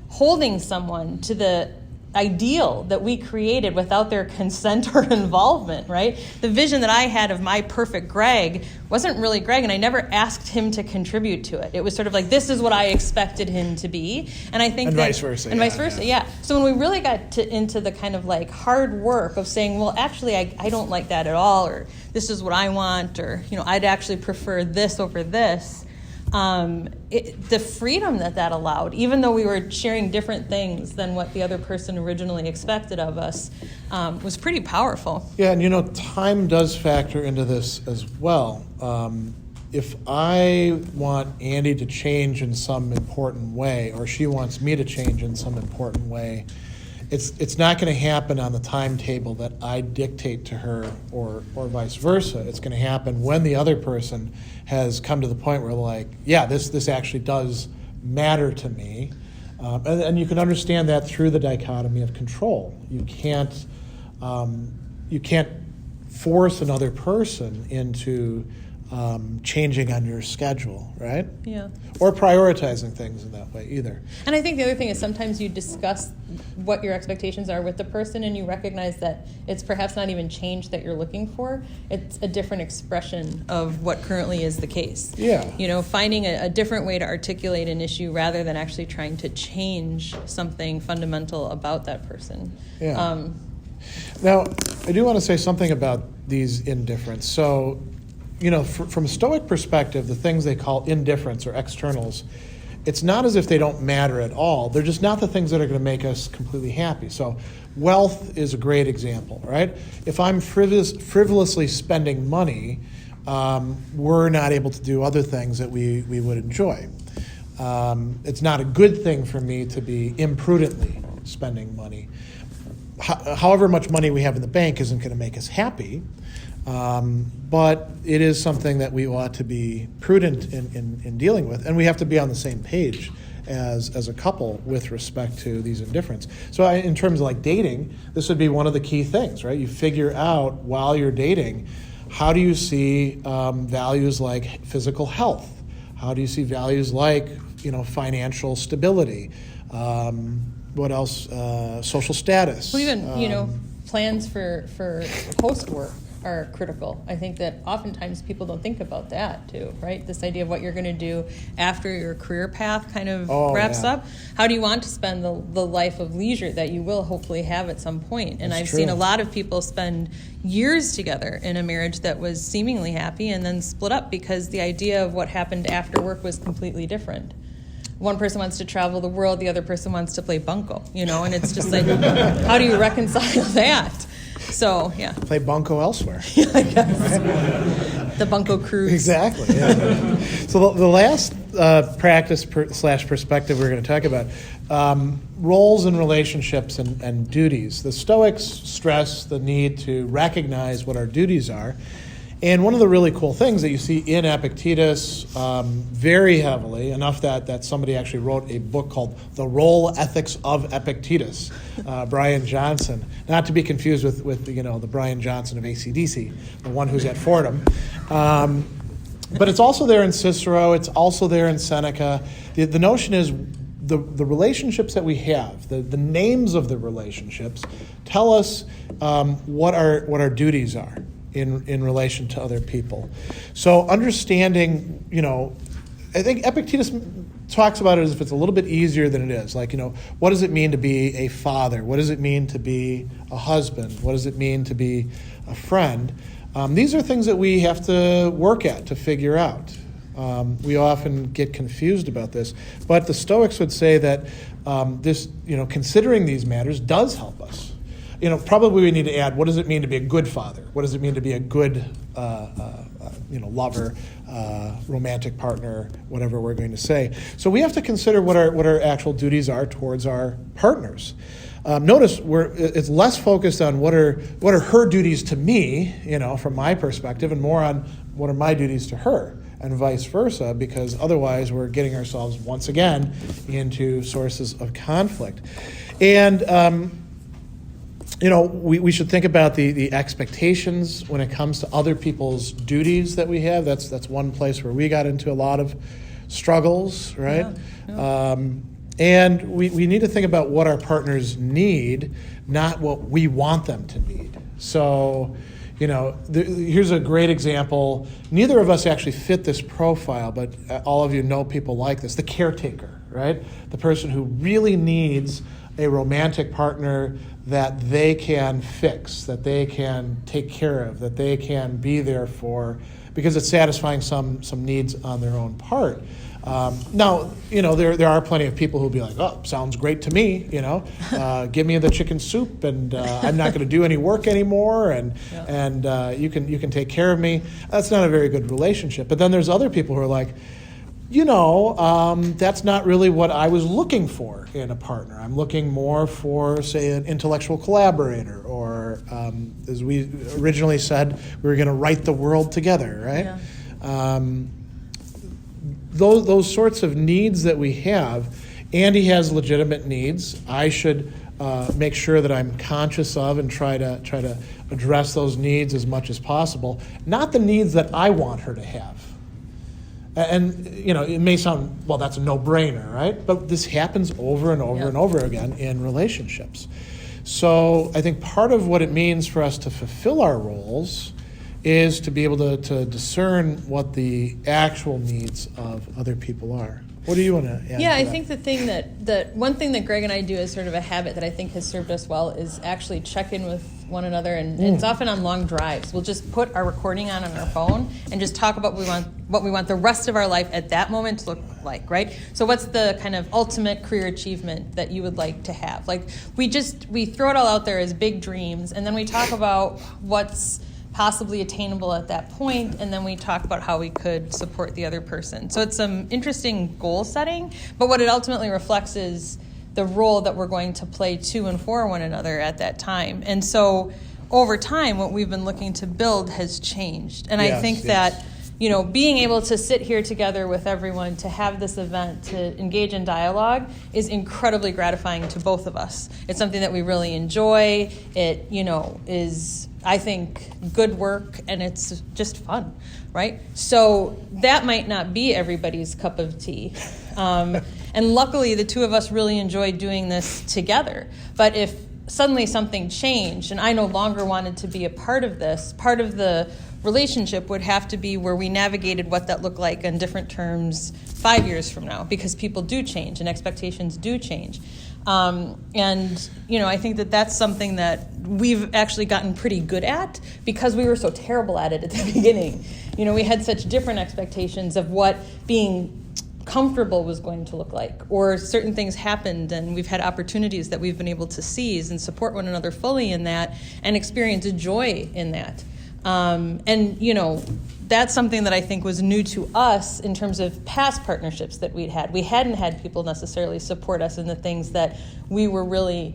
holding someone to the ideal that we created without their consent or involvement, right? The vision that I had of my perfect Greg wasn't really Greg, and I never asked him to contribute to it. It was sort of this is what I expected him to be. And I think
vice versa.
And vice versa, yeah. So when we really got into the kind of hard work of saying, well, actually, I don't like that at all, or this is what I want, or, I'd actually prefer this over this, the freedom that allowed, even though we were sharing different things than what the other person originally expected of us, was pretty powerful.
Yeah, and time does factor into this as well. If I want Andy to change in some important way, or she wants me to change in some important way, it's not going to happen on the timetable that I dictate to her, or vice versa. It's going to happen when the other person has come to the point where this actually does matter to me. And you can understand that through the dichotomy of control. You can't force another person into changing on your schedule, right?
Yeah.
Or prioritizing things in that way either.
And I think the other thing is sometimes you discuss what your expectations are with the person, and you recognize that it's perhaps not even change that you're looking for. It's a different expression of what currently is the case.
Yeah.
Finding a different way to articulate an issue rather than actually trying to change something fundamental about that person.
Yeah. Now, I do want to say something about these indifference. So, from a Stoic perspective, the things they call indifference or externals, it's not as if they don't matter at all. They're just not the things that are going to make us completely happy. So wealth is a great example, right? If I'm frivolously spending money, we're not able to do other things that we would enjoy. It's not a good thing for me to be imprudently spending money. However much money we have in the bank isn't going to make us happy, but it is something that we ought to be prudent in dealing with, and we have to be on the same page as a couple with respect to these indifference. So in terms of like dating, this would be one of the key things, right? You figure out while you're dating, how do you see values like physical health? How do you see values like, financial stability? What else? Social status.
Well, even, plans for post-work are critical. I think that oftentimes people don't think about that too, right? This idea of what you're going to do after your career path kind of wraps up. How do you want to spend the life of leisure that you will hopefully have at some point? And I've seen a lot of people spend years together in a marriage that was seemingly happy and then split up because the idea of what happened after work was completely different. One person wants to travel the world, the other person wants to play bunco, and it's just like, how do you reconcile that? So, yeah.
Play bunco elsewhere.
I guess. The bunco cruise.
Exactly. Yeah. So the last practice / perspective we're going to talk about, roles in relationships and duties. The Stoics stress the need to recognize what our duties are. And one of the really cool things that you see in Epictetus very heavily, enough that somebody actually wrote a book called The Role Ethics of Epictetus, Brian Johnson, not to be confused with the Brian Johnson of AC/DC, the one who's at Fordham. But it's also there in Cicero, it's also there in Seneca. The notion is the relationships that we have, the names of the relationships, tell us what our duties are in relation to other people. So understanding, I think Epictetus talks about it as if it's a little bit easier than it is. Like, what does it mean to be a father? What does it mean to be a husband? What does it mean to be a friend? These are things that we have to work at to figure out. We often get confused about this, but the Stoics would say that this, considering these matters does help us. Probably we need to add, what does it mean to be a good father? What does it mean to be a good, lover, romantic partner, whatever we're going to say? So we have to consider what our actual duties are towards our partners. Notice it's less focused on what are her duties to me, from my perspective, and more on what are my duties to her, and vice versa, because otherwise we're getting ourselves once again into sources of conflict. And we should think about the expectations when it comes to other people's duties that we have. That's one place where we got into a lot of struggles, right? Yeah. And we need to think about what our partners need, not what we want them to need. So, here's a great example. Neither of us actually fit this profile, but all of you know people like this. The caretaker, right? The person who really needs a romantic partner that they can fix, that they can take care of, that they can be there for, because it's satisfying some needs on their own part. Now, there are plenty of people who'll be like, oh, sounds great to me, give me the chicken soup, and I'm not going to do any work anymore, and you can take care of me. That's not a very good relationship. But then there's other people who are like, that's not really what I was looking for in a partner. I'm looking more for, say, an intellectual collaborator, or as we originally said, we were going to write the world together, right? Yeah. Those sorts of needs that we have. Andy has legitimate needs. I should make sure that I'm conscious of and try to address those needs as much as possible. Not the needs that I want her to have. And, it may sound, well, that's a no-brainer, right? But this happens over and over and over again in relationships. So I think part of what it means for us to fulfill our roles is to be able to discern what the actual needs of other people are. What do you want to add?
Yeah,
to
I
that?
think the thing that one thing that Greg and I do as sort of a habit that I think has served us well is actually check in with one another, and it's often on long drives. We'll just put our recording on our phone and just talk about what we want the rest of our life at that moment to look like, right? So what's the kind of ultimate career achievement that you would like to have? Like we throw it all out there as big dreams, and then we talk about what's possibly attainable at that point, and then we talk about how we could support the other person. So it's some interesting goal setting, but what it ultimately reflects is the role that we're going to play to and for one another at that time. And so over time, what we've been looking to build has changed. And I think that, being able to sit here together with everyone, to have this event, to engage in dialogue is incredibly gratifying to both of us. It's something that we really enjoy. It, is, I think, good work, and it's just fun, right? So that might not be everybody's cup of tea. And luckily, the two of us really enjoy doing this together. But if suddenly something changed and I no longer wanted to be a part of this, part of the relationship would have to be where we navigated what that looked like in different terms 5 years from now, because people do change and expectations do change. I think that that's something that we've actually gotten pretty good at because we were so terrible at it at the beginning. We had such different expectations of what being comfortable was going to look like, or certain things happened and we've had opportunities that we've been able to seize and support one another fully in that and experience joy in that. That's something that I think was new to us in terms of past partnerships that we'd had. We hadn't had people necessarily support us in the things that we were really,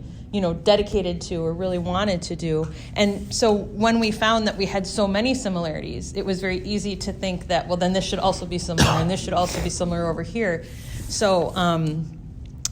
dedicated to or really wanted to do. And so when we found that we had so many similarities, it was very easy to think that, well, then this should also be similar and this should also be similar over here. So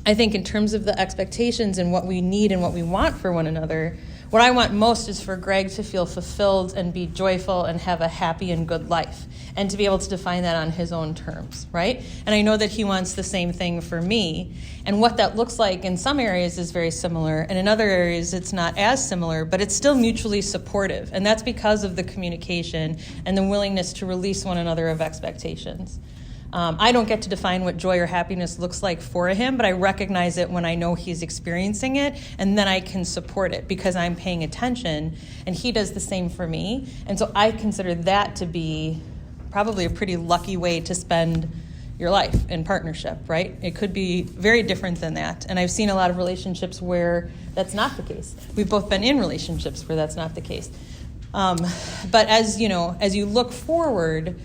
I think in terms of the expectations and what we need and what we want for one another, what I want most is for Greg to feel fulfilled and be joyful and have a happy and good life, and to be able to define that on his own terms, right? And I know that he wants the same thing for me. And what that looks like in some areas is very similar, and in other areas it's not as similar, but it's still mutually supportive. And that's because of the communication and the willingness to release one another of expectations. I don't get to define what joy or happiness looks like for him, but I recognize it when I know he's experiencing it, and then I can support it because I'm paying attention, and he does the same for me. And so I consider that to be probably a pretty lucky way to spend your life in partnership, right? It could be very different than that. And I've seen a lot of relationships where that's not the case. We've both been in relationships where that's not the case. But as you look forward,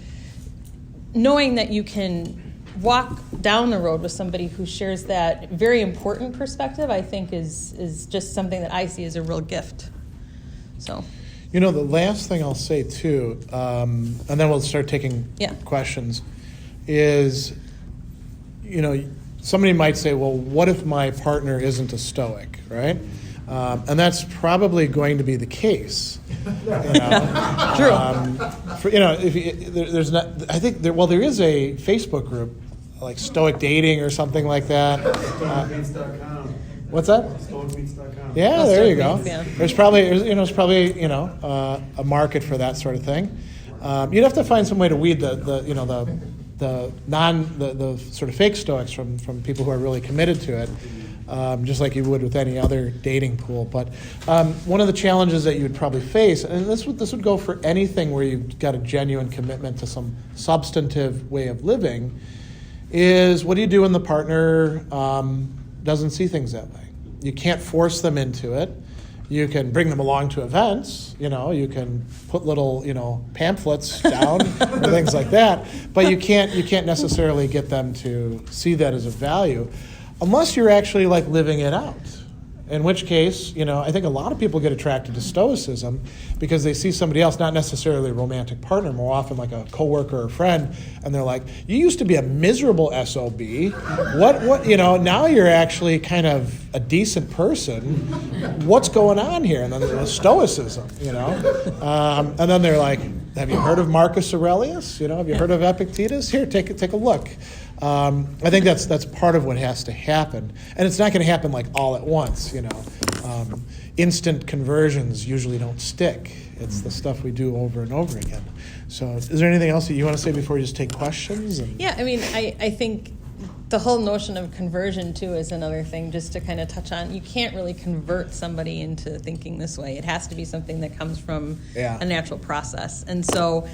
knowing that you can walk down the road with somebody who shares that very important perspective, I think is just something that I see as a real gift. So,
the last thing I'll say too, and then we'll start taking questions, is, somebody might say, well, what if my partner isn't a Stoic, right? And that's probably going to be the case.
True.
There's not. I think there is a Facebook group like Stoic Dating or something like that.
Stoicmeets.com.
What's that?
Stoicmeets.com.
Yeah, there you go.
Yeah.
There's probably a market for that sort of thing. You'd have to find some way to weed the sort of fake Stoics from people who are really committed to it. Just like you would with any other dating pool. But one of the challenges that you would probably face, and this would go for anything where you've got a genuine commitment to some substantive way of living, is what do you do when the partner doesn't see things that way? You can't force them into it. You can bring them along to events. You can put little pamphlets down or things like that. But you can't necessarily get them to see that as a value. Unless you're actually living it out, in which case, I think a lot of people get attracted to Stoicism because they see somebody else, not necessarily a romantic partner, more often like a coworker or friend, and they're like, you used to be a miserable SOB. What, now you're actually kind of a decent person. What's going on here? And then there's Stoicism, and then they're like, have you heard of Marcus Aurelius? Have you heard of Epictetus? Here, take a look. I think that's part of what has to happen, and it's not going to happen all at once. Instant conversions usually don't stick. It's the stuff we do over and over again. So, is there anything else that you want to say before we just take questions?
Yeah, I think the whole notion of conversion too is another thing, just to kind of touch on. You can't really convert somebody into thinking this way. It has to be something that comes from a natural process. And so,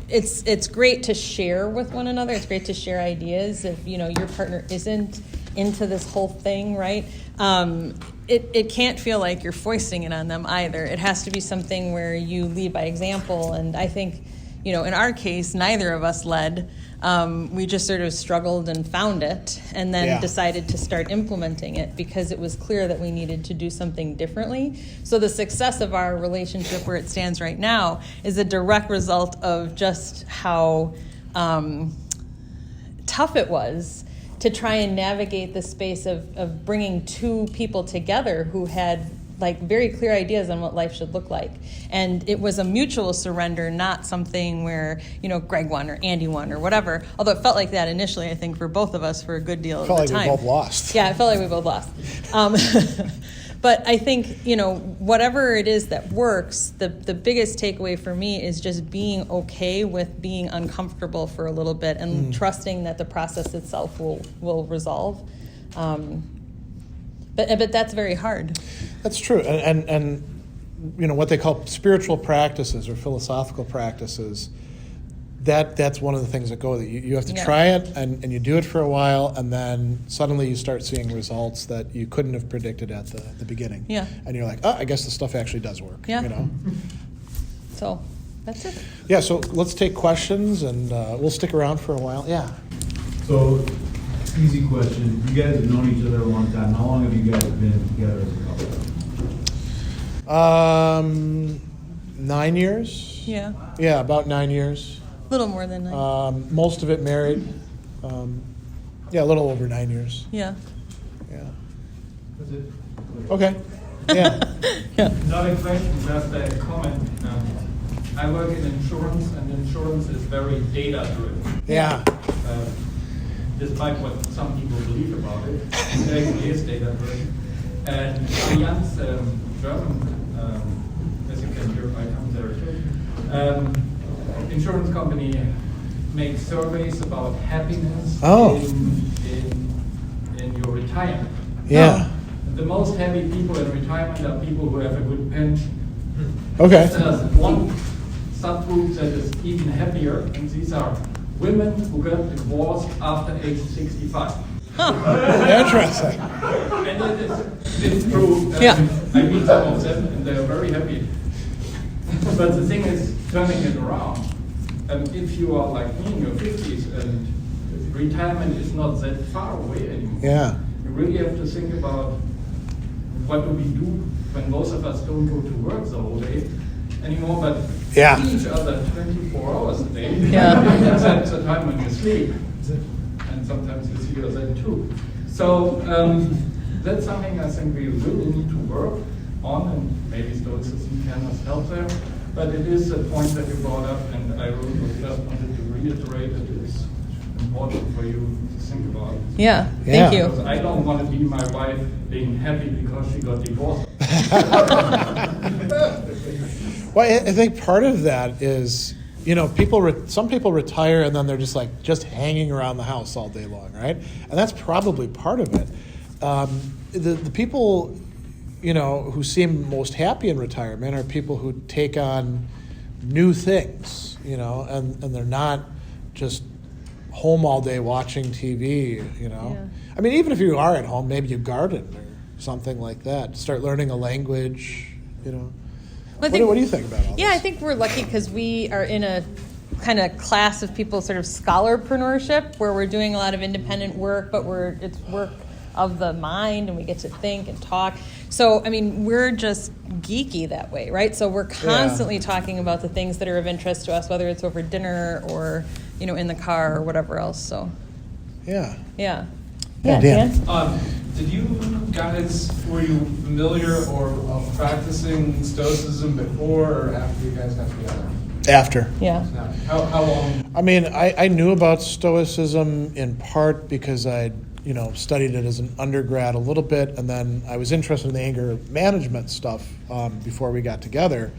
it's great to share with one another. It's great to share ideas. If your partner isn't into this whole thing, right? It can't feel like you're foisting it on them either. It has to be something where you lead by example. And I think, in our case, neither of us led. We just sort of struggled and found it, and then decided to start implementing it because it was clear that we needed to do something differently. So the success of our relationship where it stands right now is a direct result of just how tough it was to try and navigate the space of bringing two people together who had very clear ideas on what life should look like. And it was a mutual surrender, not something where, Greg won or Andy won or whatever. Although it felt like that initially, I think, for both of us for a good deal of the time.
It felt like we both lost.
Yeah, it felt like we both lost. But I think, whatever it is that works, the biggest takeaway for me is just being okay with being uncomfortable for a little bit and trusting that the process itself will resolve. But that's very hard.
That's true. And what they call spiritual practices or philosophical practices, that's one of the things that go with it. You have to try it, and you do it for a while, and then suddenly you start seeing results that you couldn't have predicted at the beginning. Yeah. And you're like, I guess this stuff actually does work.
Yeah. So that's it.
Yeah, so let's take questions, and we'll stick around for a while. Yeah.
So, easy question. You guys have known each other a long time. How long have you guys been together as a couple?
9 years.
Yeah.
Yeah, about 9 years.
A little more than 9.
Most of it married. A little over 9 years.
Yeah.
Yeah.
That's it.
Okay. Yeah.
Not a question, just a comment. I work in insurance, and insurance is very data-driven.
Yeah.
Despite what some people believe about it, it actually is data-driven. And Allianz, German, as you can hear, I come there too. Insurance company makes surveys about happiness in your retirement.
Yeah.
The most happy people in retirement are people who have a good pension.
Okay.
There's one subgroup that is even happier, and these are women who got divorced after age 65.
Interesting.
And it's true.
Yeah.
I meet some of them, and they're very happy. But the thing is, turning it around. If you are like me in your 50s and retirement is not that far away anymore, you really have to think about what do we do when most of us don't go to work the whole day anymore, but see each other 24 hours a day. That's the time when you sleep. And sometimes you see yourself too. So that's something I think we really need to work on, and maybe Stoicism can help there. But it is a point that you brought up, and I really just wanted to reiterate it is important for you to think about.
Yeah, thank you.
Because I don't want to be my wife being happy because she got divorced.
Well, I think part of that is, some people retire and then they're just hanging around the house all day long, right? And that's probably part of it. The people, who seem most happy in retirement are people who take on new things, and they're not just home all day watching TV, I mean, even if you are at home, maybe you garden or something like that. Start learning a language, What do you think about all this?
Yeah, I think we're lucky because we are in a kind of class of people, sort of scholarpreneurship, where we're doing a lot of independent work, but it's work of the mind, and we get to think and talk. So, I mean, we're just geeky that way, right? So we're constantly talking about the things that are of interest to us, whether it's over dinner or, in the car or whatever else. So,
Yeah,
Dan?
Did you guys, were you familiar or practicing Stoicism before or after you guys got together?
After.
Yeah.
How long?
I mean, I knew about Stoicism in part because I'd studied it as an undergrad a little bit, and then I was interested in the anger management stuff before we got together.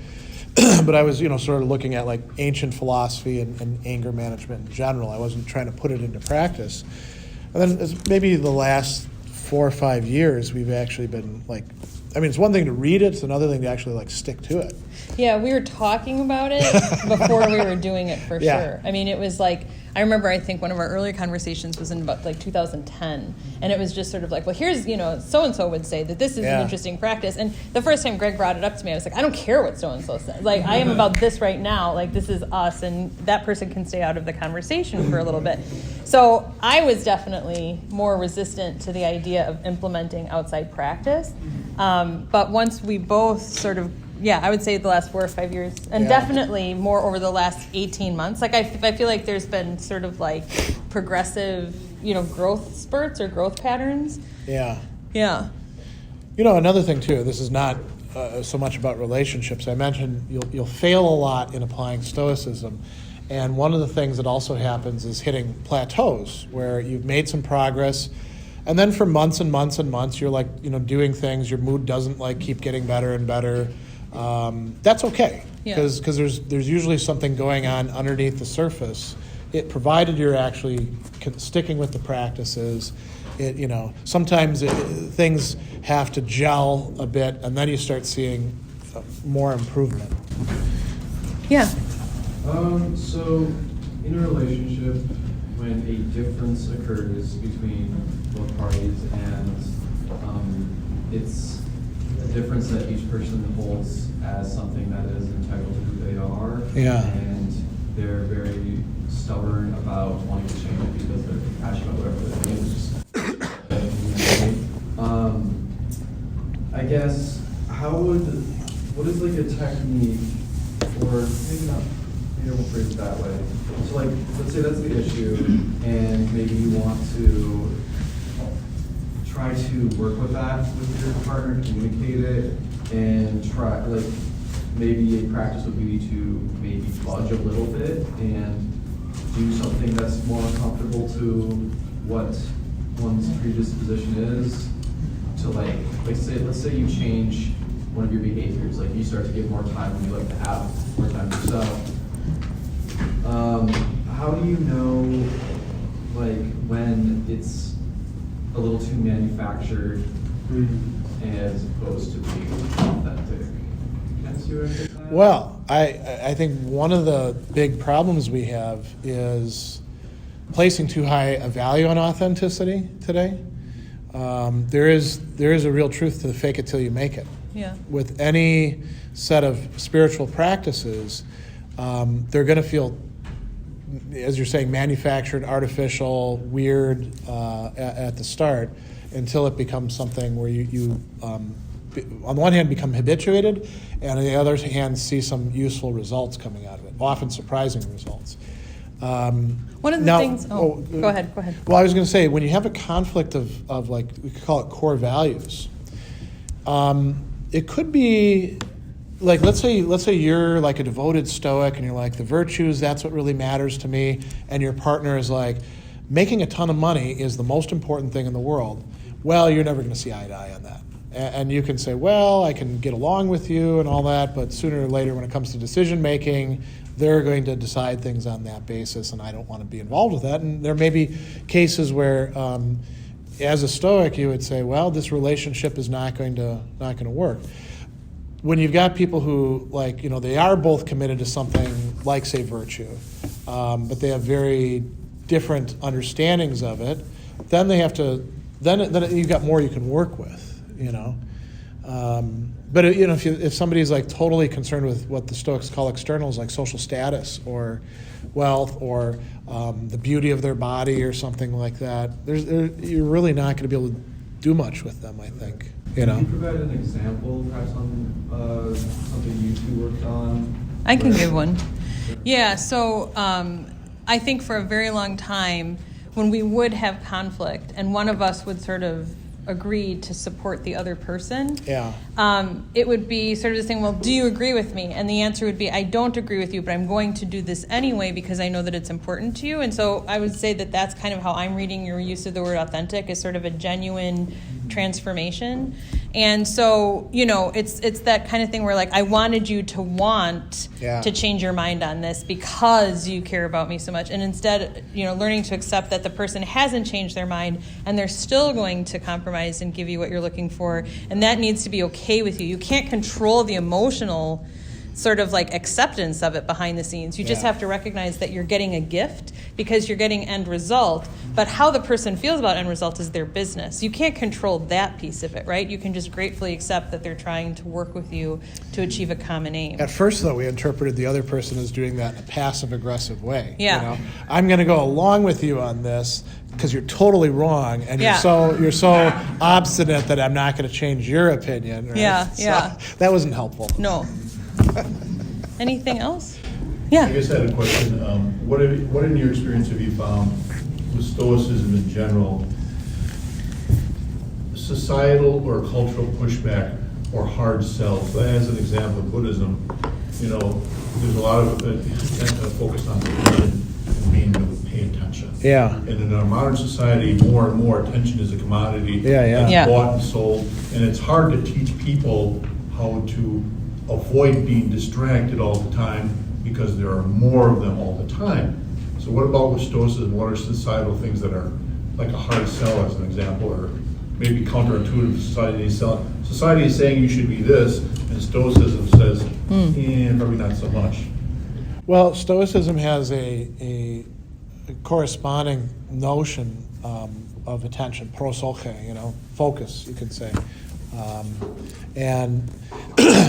but I was, sort of looking at like ancient philosophy and anger management in general. I wasn't trying to put it into practice. And then maybe the last 4 or 5 years, we've actually been like, it's one thing to read it, it's another thing to actually like stick to it.
Yeah, we were talking about it before we were doing it for
Yeah.
sure. It was like, I remember, I think one of our earlier conversations was in about like 2010, and it was just sort of like, well, here's, so-and-so would say that this is an interesting practice. And the first time Greg brought it up to me, I was like, I don't care what so-and-so says. Like, I am about this right now. Like, this is us, and that person can stay out of the conversation for a little bit. So I was definitely more resistant to the idea of implementing outside practice. But once we both sort of, I would say the last 4 or 5 years, and definitely more over the last 18 months. Like I feel like there's been sort of like progressive, growth spurts or growth patterns.
Yeah.
Yeah.
Another thing too, this is not so much about relationships. I mentioned you'll fail a lot in applying Stoicism. And one of the things that also happens is hitting plateaus where you've made some progress, and then for months and months and months, you're like, doing things, your mood doesn't like keep getting better and better. That's okay, because there's usually something going on underneath the surface. Provided you're actually sticking with the practices, sometimes things have to gel a bit, and then you start seeing more improvement.
Yeah.
So in a relationship, when a difference occurs between both parties and it's a difference that each person holds as something that is entitled to who they are, and they're very stubborn about wanting to change it because they're passionate about whatever they're doing. I guess what is like a technique, or maybe not, maybe I won't phrase it that way. So like, let's say that's the issue, and maybe you want to try to work with that with your partner, communicate it, and try, like, maybe a practice would be to maybe fudge a little bit and do something that's more comfortable to what one's predisposition is, to let's say you change one of your behaviors, like you start to give more time when you like to have more time yourself. How do you know, like, when it's a little too manufactured as opposed to being authentic? Can I see what I get at?
Well, I think one of the big problems we have is placing too high a value on authenticity today. There is a real truth to the fake it till you make it.
Yeah.
With any set of spiritual practices, they're going to feel, as you're saying, manufactured, artificial, weird at the start, until it becomes something where you on the one hand become habituated, and on the other hand see some useful results coming out of it, often surprising results.
One of the things. Go ahead.
Well, I was going to say, when you have a conflict of like, we could call it core values, it could be like, let's say you're like a devoted Stoic and you're like, the virtues, that's what really matters to me, and your partner is like, making a ton of money is the most important thing in the world. Well, you're never going to see eye to eye on that. And you can say, well, I can get along with you and all that, but sooner or later when it comes to decision making, they're going to decide things on that basis, and I don't want to be involved with that. And there may be cases where, as a Stoic, you would say, well, this relationship is not going to work. When you've got people who, like, they are both committed to something like, say, virtue, but they have very different understandings of it, then they have to, then you've got more you can work with, But if somebody's like totally concerned with what the Stoics call externals, like social status or wealth or the beauty of their body or something like that, you're really not going to be able to do much with them, I think.
Can you provide an example, perhaps on something you two worked on?
I can give one. Yeah, so I think for a very long time, when we would have conflict and one of us would sort of agree to support the other person, it would be sort of this thing, well, do you agree with me? And the answer would be, I don't agree with you, but I'm going to do this anyway because I know that it's important to you. And so I would say that that's kind of how I'm reading your use of the word authentic, is sort of a genuine transformation. And so, it's that kind of thing where, like, I wanted you to want to change your mind on this because you care about me so much. And instead, learning to accept that the person hasn't changed their mind and they're still going to compromise and give you what you're looking for. And that needs to be okay with you. You can't control the emotional sort of like acceptance of it behind the scenes. You just have to recognize that you're getting a gift because you're getting end result, but how the person feels about end result is their business. You can't control that piece of it, right? You can just gratefully accept that they're trying to work with you to achieve a common aim.
At first, though, we interpreted the other person as doing that in a passive-aggressive way.
Yeah.
I'm going to go along with you on this because you're totally wrong, and you're so obstinate that I'm not going to change your opinion. Right?
Yeah.
That wasn't helpful.
No. Anything else? Yeah.
I guess I had a question. What in your experience have you found with Stoicism in general, societal or cultural pushback or hard sells? As an example, Buddhism, there's a lot of focus on attention and being able to pay attention.
Yeah.
And in our modern society, more and more attention is a commodity that's bought and sold, and it's hard to teach people how to avoid being distracted all the time because there are more of them all the time. So what about with Stoicism? What are societal things that are like a hard sell, as an example, or maybe counterintuitive to society? Society is saying you should be this, and Stoicism says, probably not so much.
Well, Stoicism has a corresponding notion of attention, prosoche, focus, you could say. And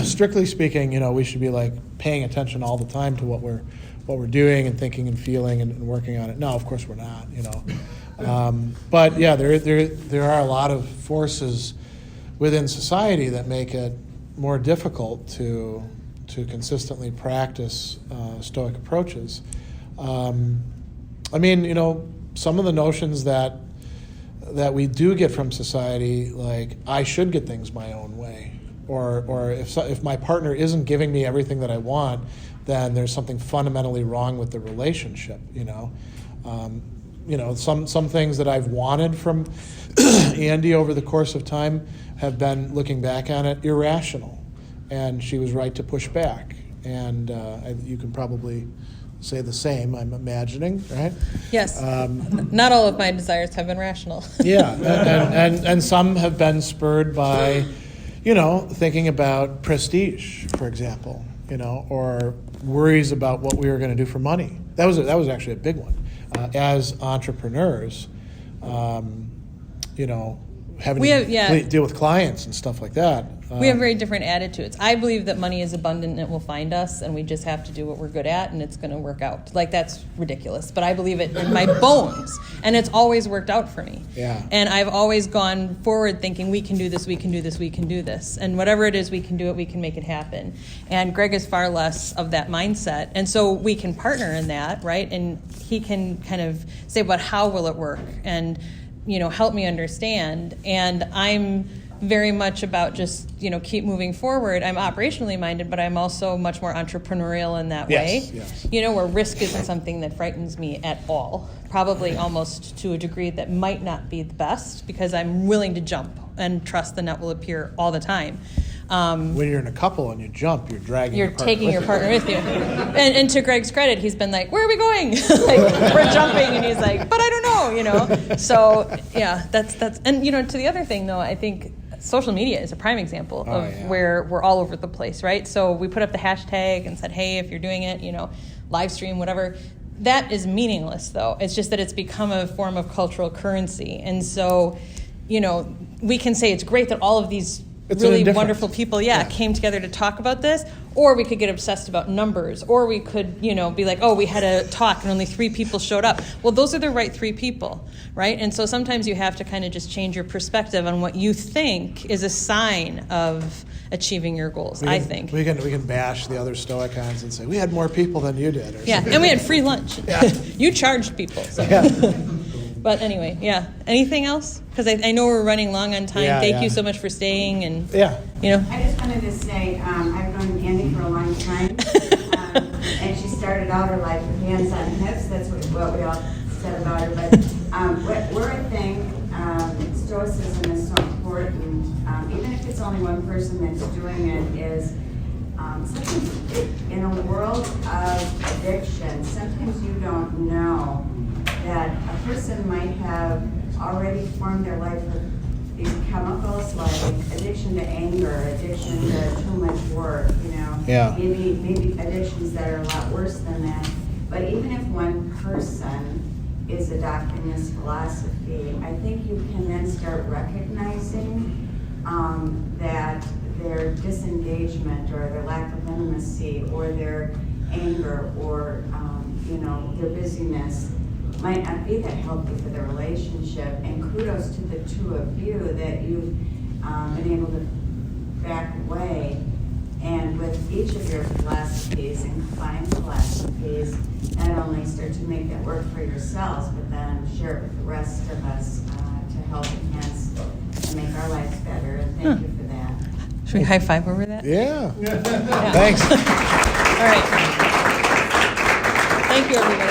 strictly speaking, we should be like paying attention all the time to what we're doing and thinking and feeling and working on it. No, of course we're not. But yeah, there are a lot of forces within society that make it more difficult to consistently practice Stoic approaches. Some of the notions that we do get from society, like I should get things my own way, or if my partner isn't giving me everything that I want, then there's something fundamentally wrong with the relationship. Some things that I've wanted from Andi over the course of time have been, looking back on it, irrational, and she was right to push back. And you can probably say the same, I'm imagining, right?
Yes. Not all of my desires have been rational.
Yeah, and some have been spurred by, thinking about prestige, for example, or worries about what we were going to do for money. That was actually a big one. As entrepreneurs, having to deal with clients and stuff like that.
We have very different attitudes. I believe that money is abundant and it will find us, and we just have to do what we're good at, and it's going to work out. Like, that's ridiculous, but I believe it in my bones, and it's always worked out for me.
Yeah.
And I've always gone forward thinking, we can do this, we can do this, we can do this. And whatever it is, we can do it, we can make it happen. And Greg is far less of that mindset. And so we can partner in that, right? And he can kind of say, but how will it work? And, help me understand. And I'm very much about just, keep moving forward. I'm operationally minded, but I'm also much more entrepreneurial in that way.
Yes.
Where risk isn't something that frightens me at all. Probably almost to a degree that might not be the best, because I'm willing to jump and trust the net will appear all the time.
When you're in a couple and you jump, you're dragging your partner
taking
with
your
you.
partner with you. And to Greg's credit, he's been like, where are we going? We're jumping, and he's like, but I don't know, So, yeah, that's and, to the other thing, though, I think social media is a prime example of where we're all over the place, right? So we put up the hashtag and said, hey, if you're doing it, live stream, whatever. That is meaningless, though. It's just that it's become a form of cultural currency. And so, we can say it's great that all of these really wonderful people, came together to talk about this, or we could get obsessed about numbers, or we could, be like, oh, we had a talk and only 3 people showed up. Well, those are the right 3 people, right? And so sometimes you have to kind of just change your perspective on what you think is a sign of achieving your goals, I think.
We can bash the other Stoicons and say, we had more people than you did.
And we had free lunch. You charged people. So.
Yeah.
But anyway, anything else? Because I know we're running long on time. Thank you so much for staying. And
I just wanted to say I've known Andi for a long time, and she started out her life with hands on hips. That's what we all said about her. But where I think Stoicism is so important important, even if it's only one person that's doing it, is sometimes in a world of addiction, sometimes you don't know that a person might have already formed their life with these chemicals like addiction to anger, addiction to too much work, you know.
Yeah.
Maybe addictions that are a lot worse than that. But even if one person is adopting this philosophy, I think you can then start recognizing that their disengagement or their lack of intimacy or their anger or their busyness might not be that healthy for the relationship. And kudos to the two of you that you've been able to back away and with each of your philosophies and combined philosophies, not only start to make that work for yourselves, but then share it with the rest of us to help enhance and make our lives better. And thank you for that.
Should we high five over that?
Yeah. Thanks.
All right. Thank you, everybody.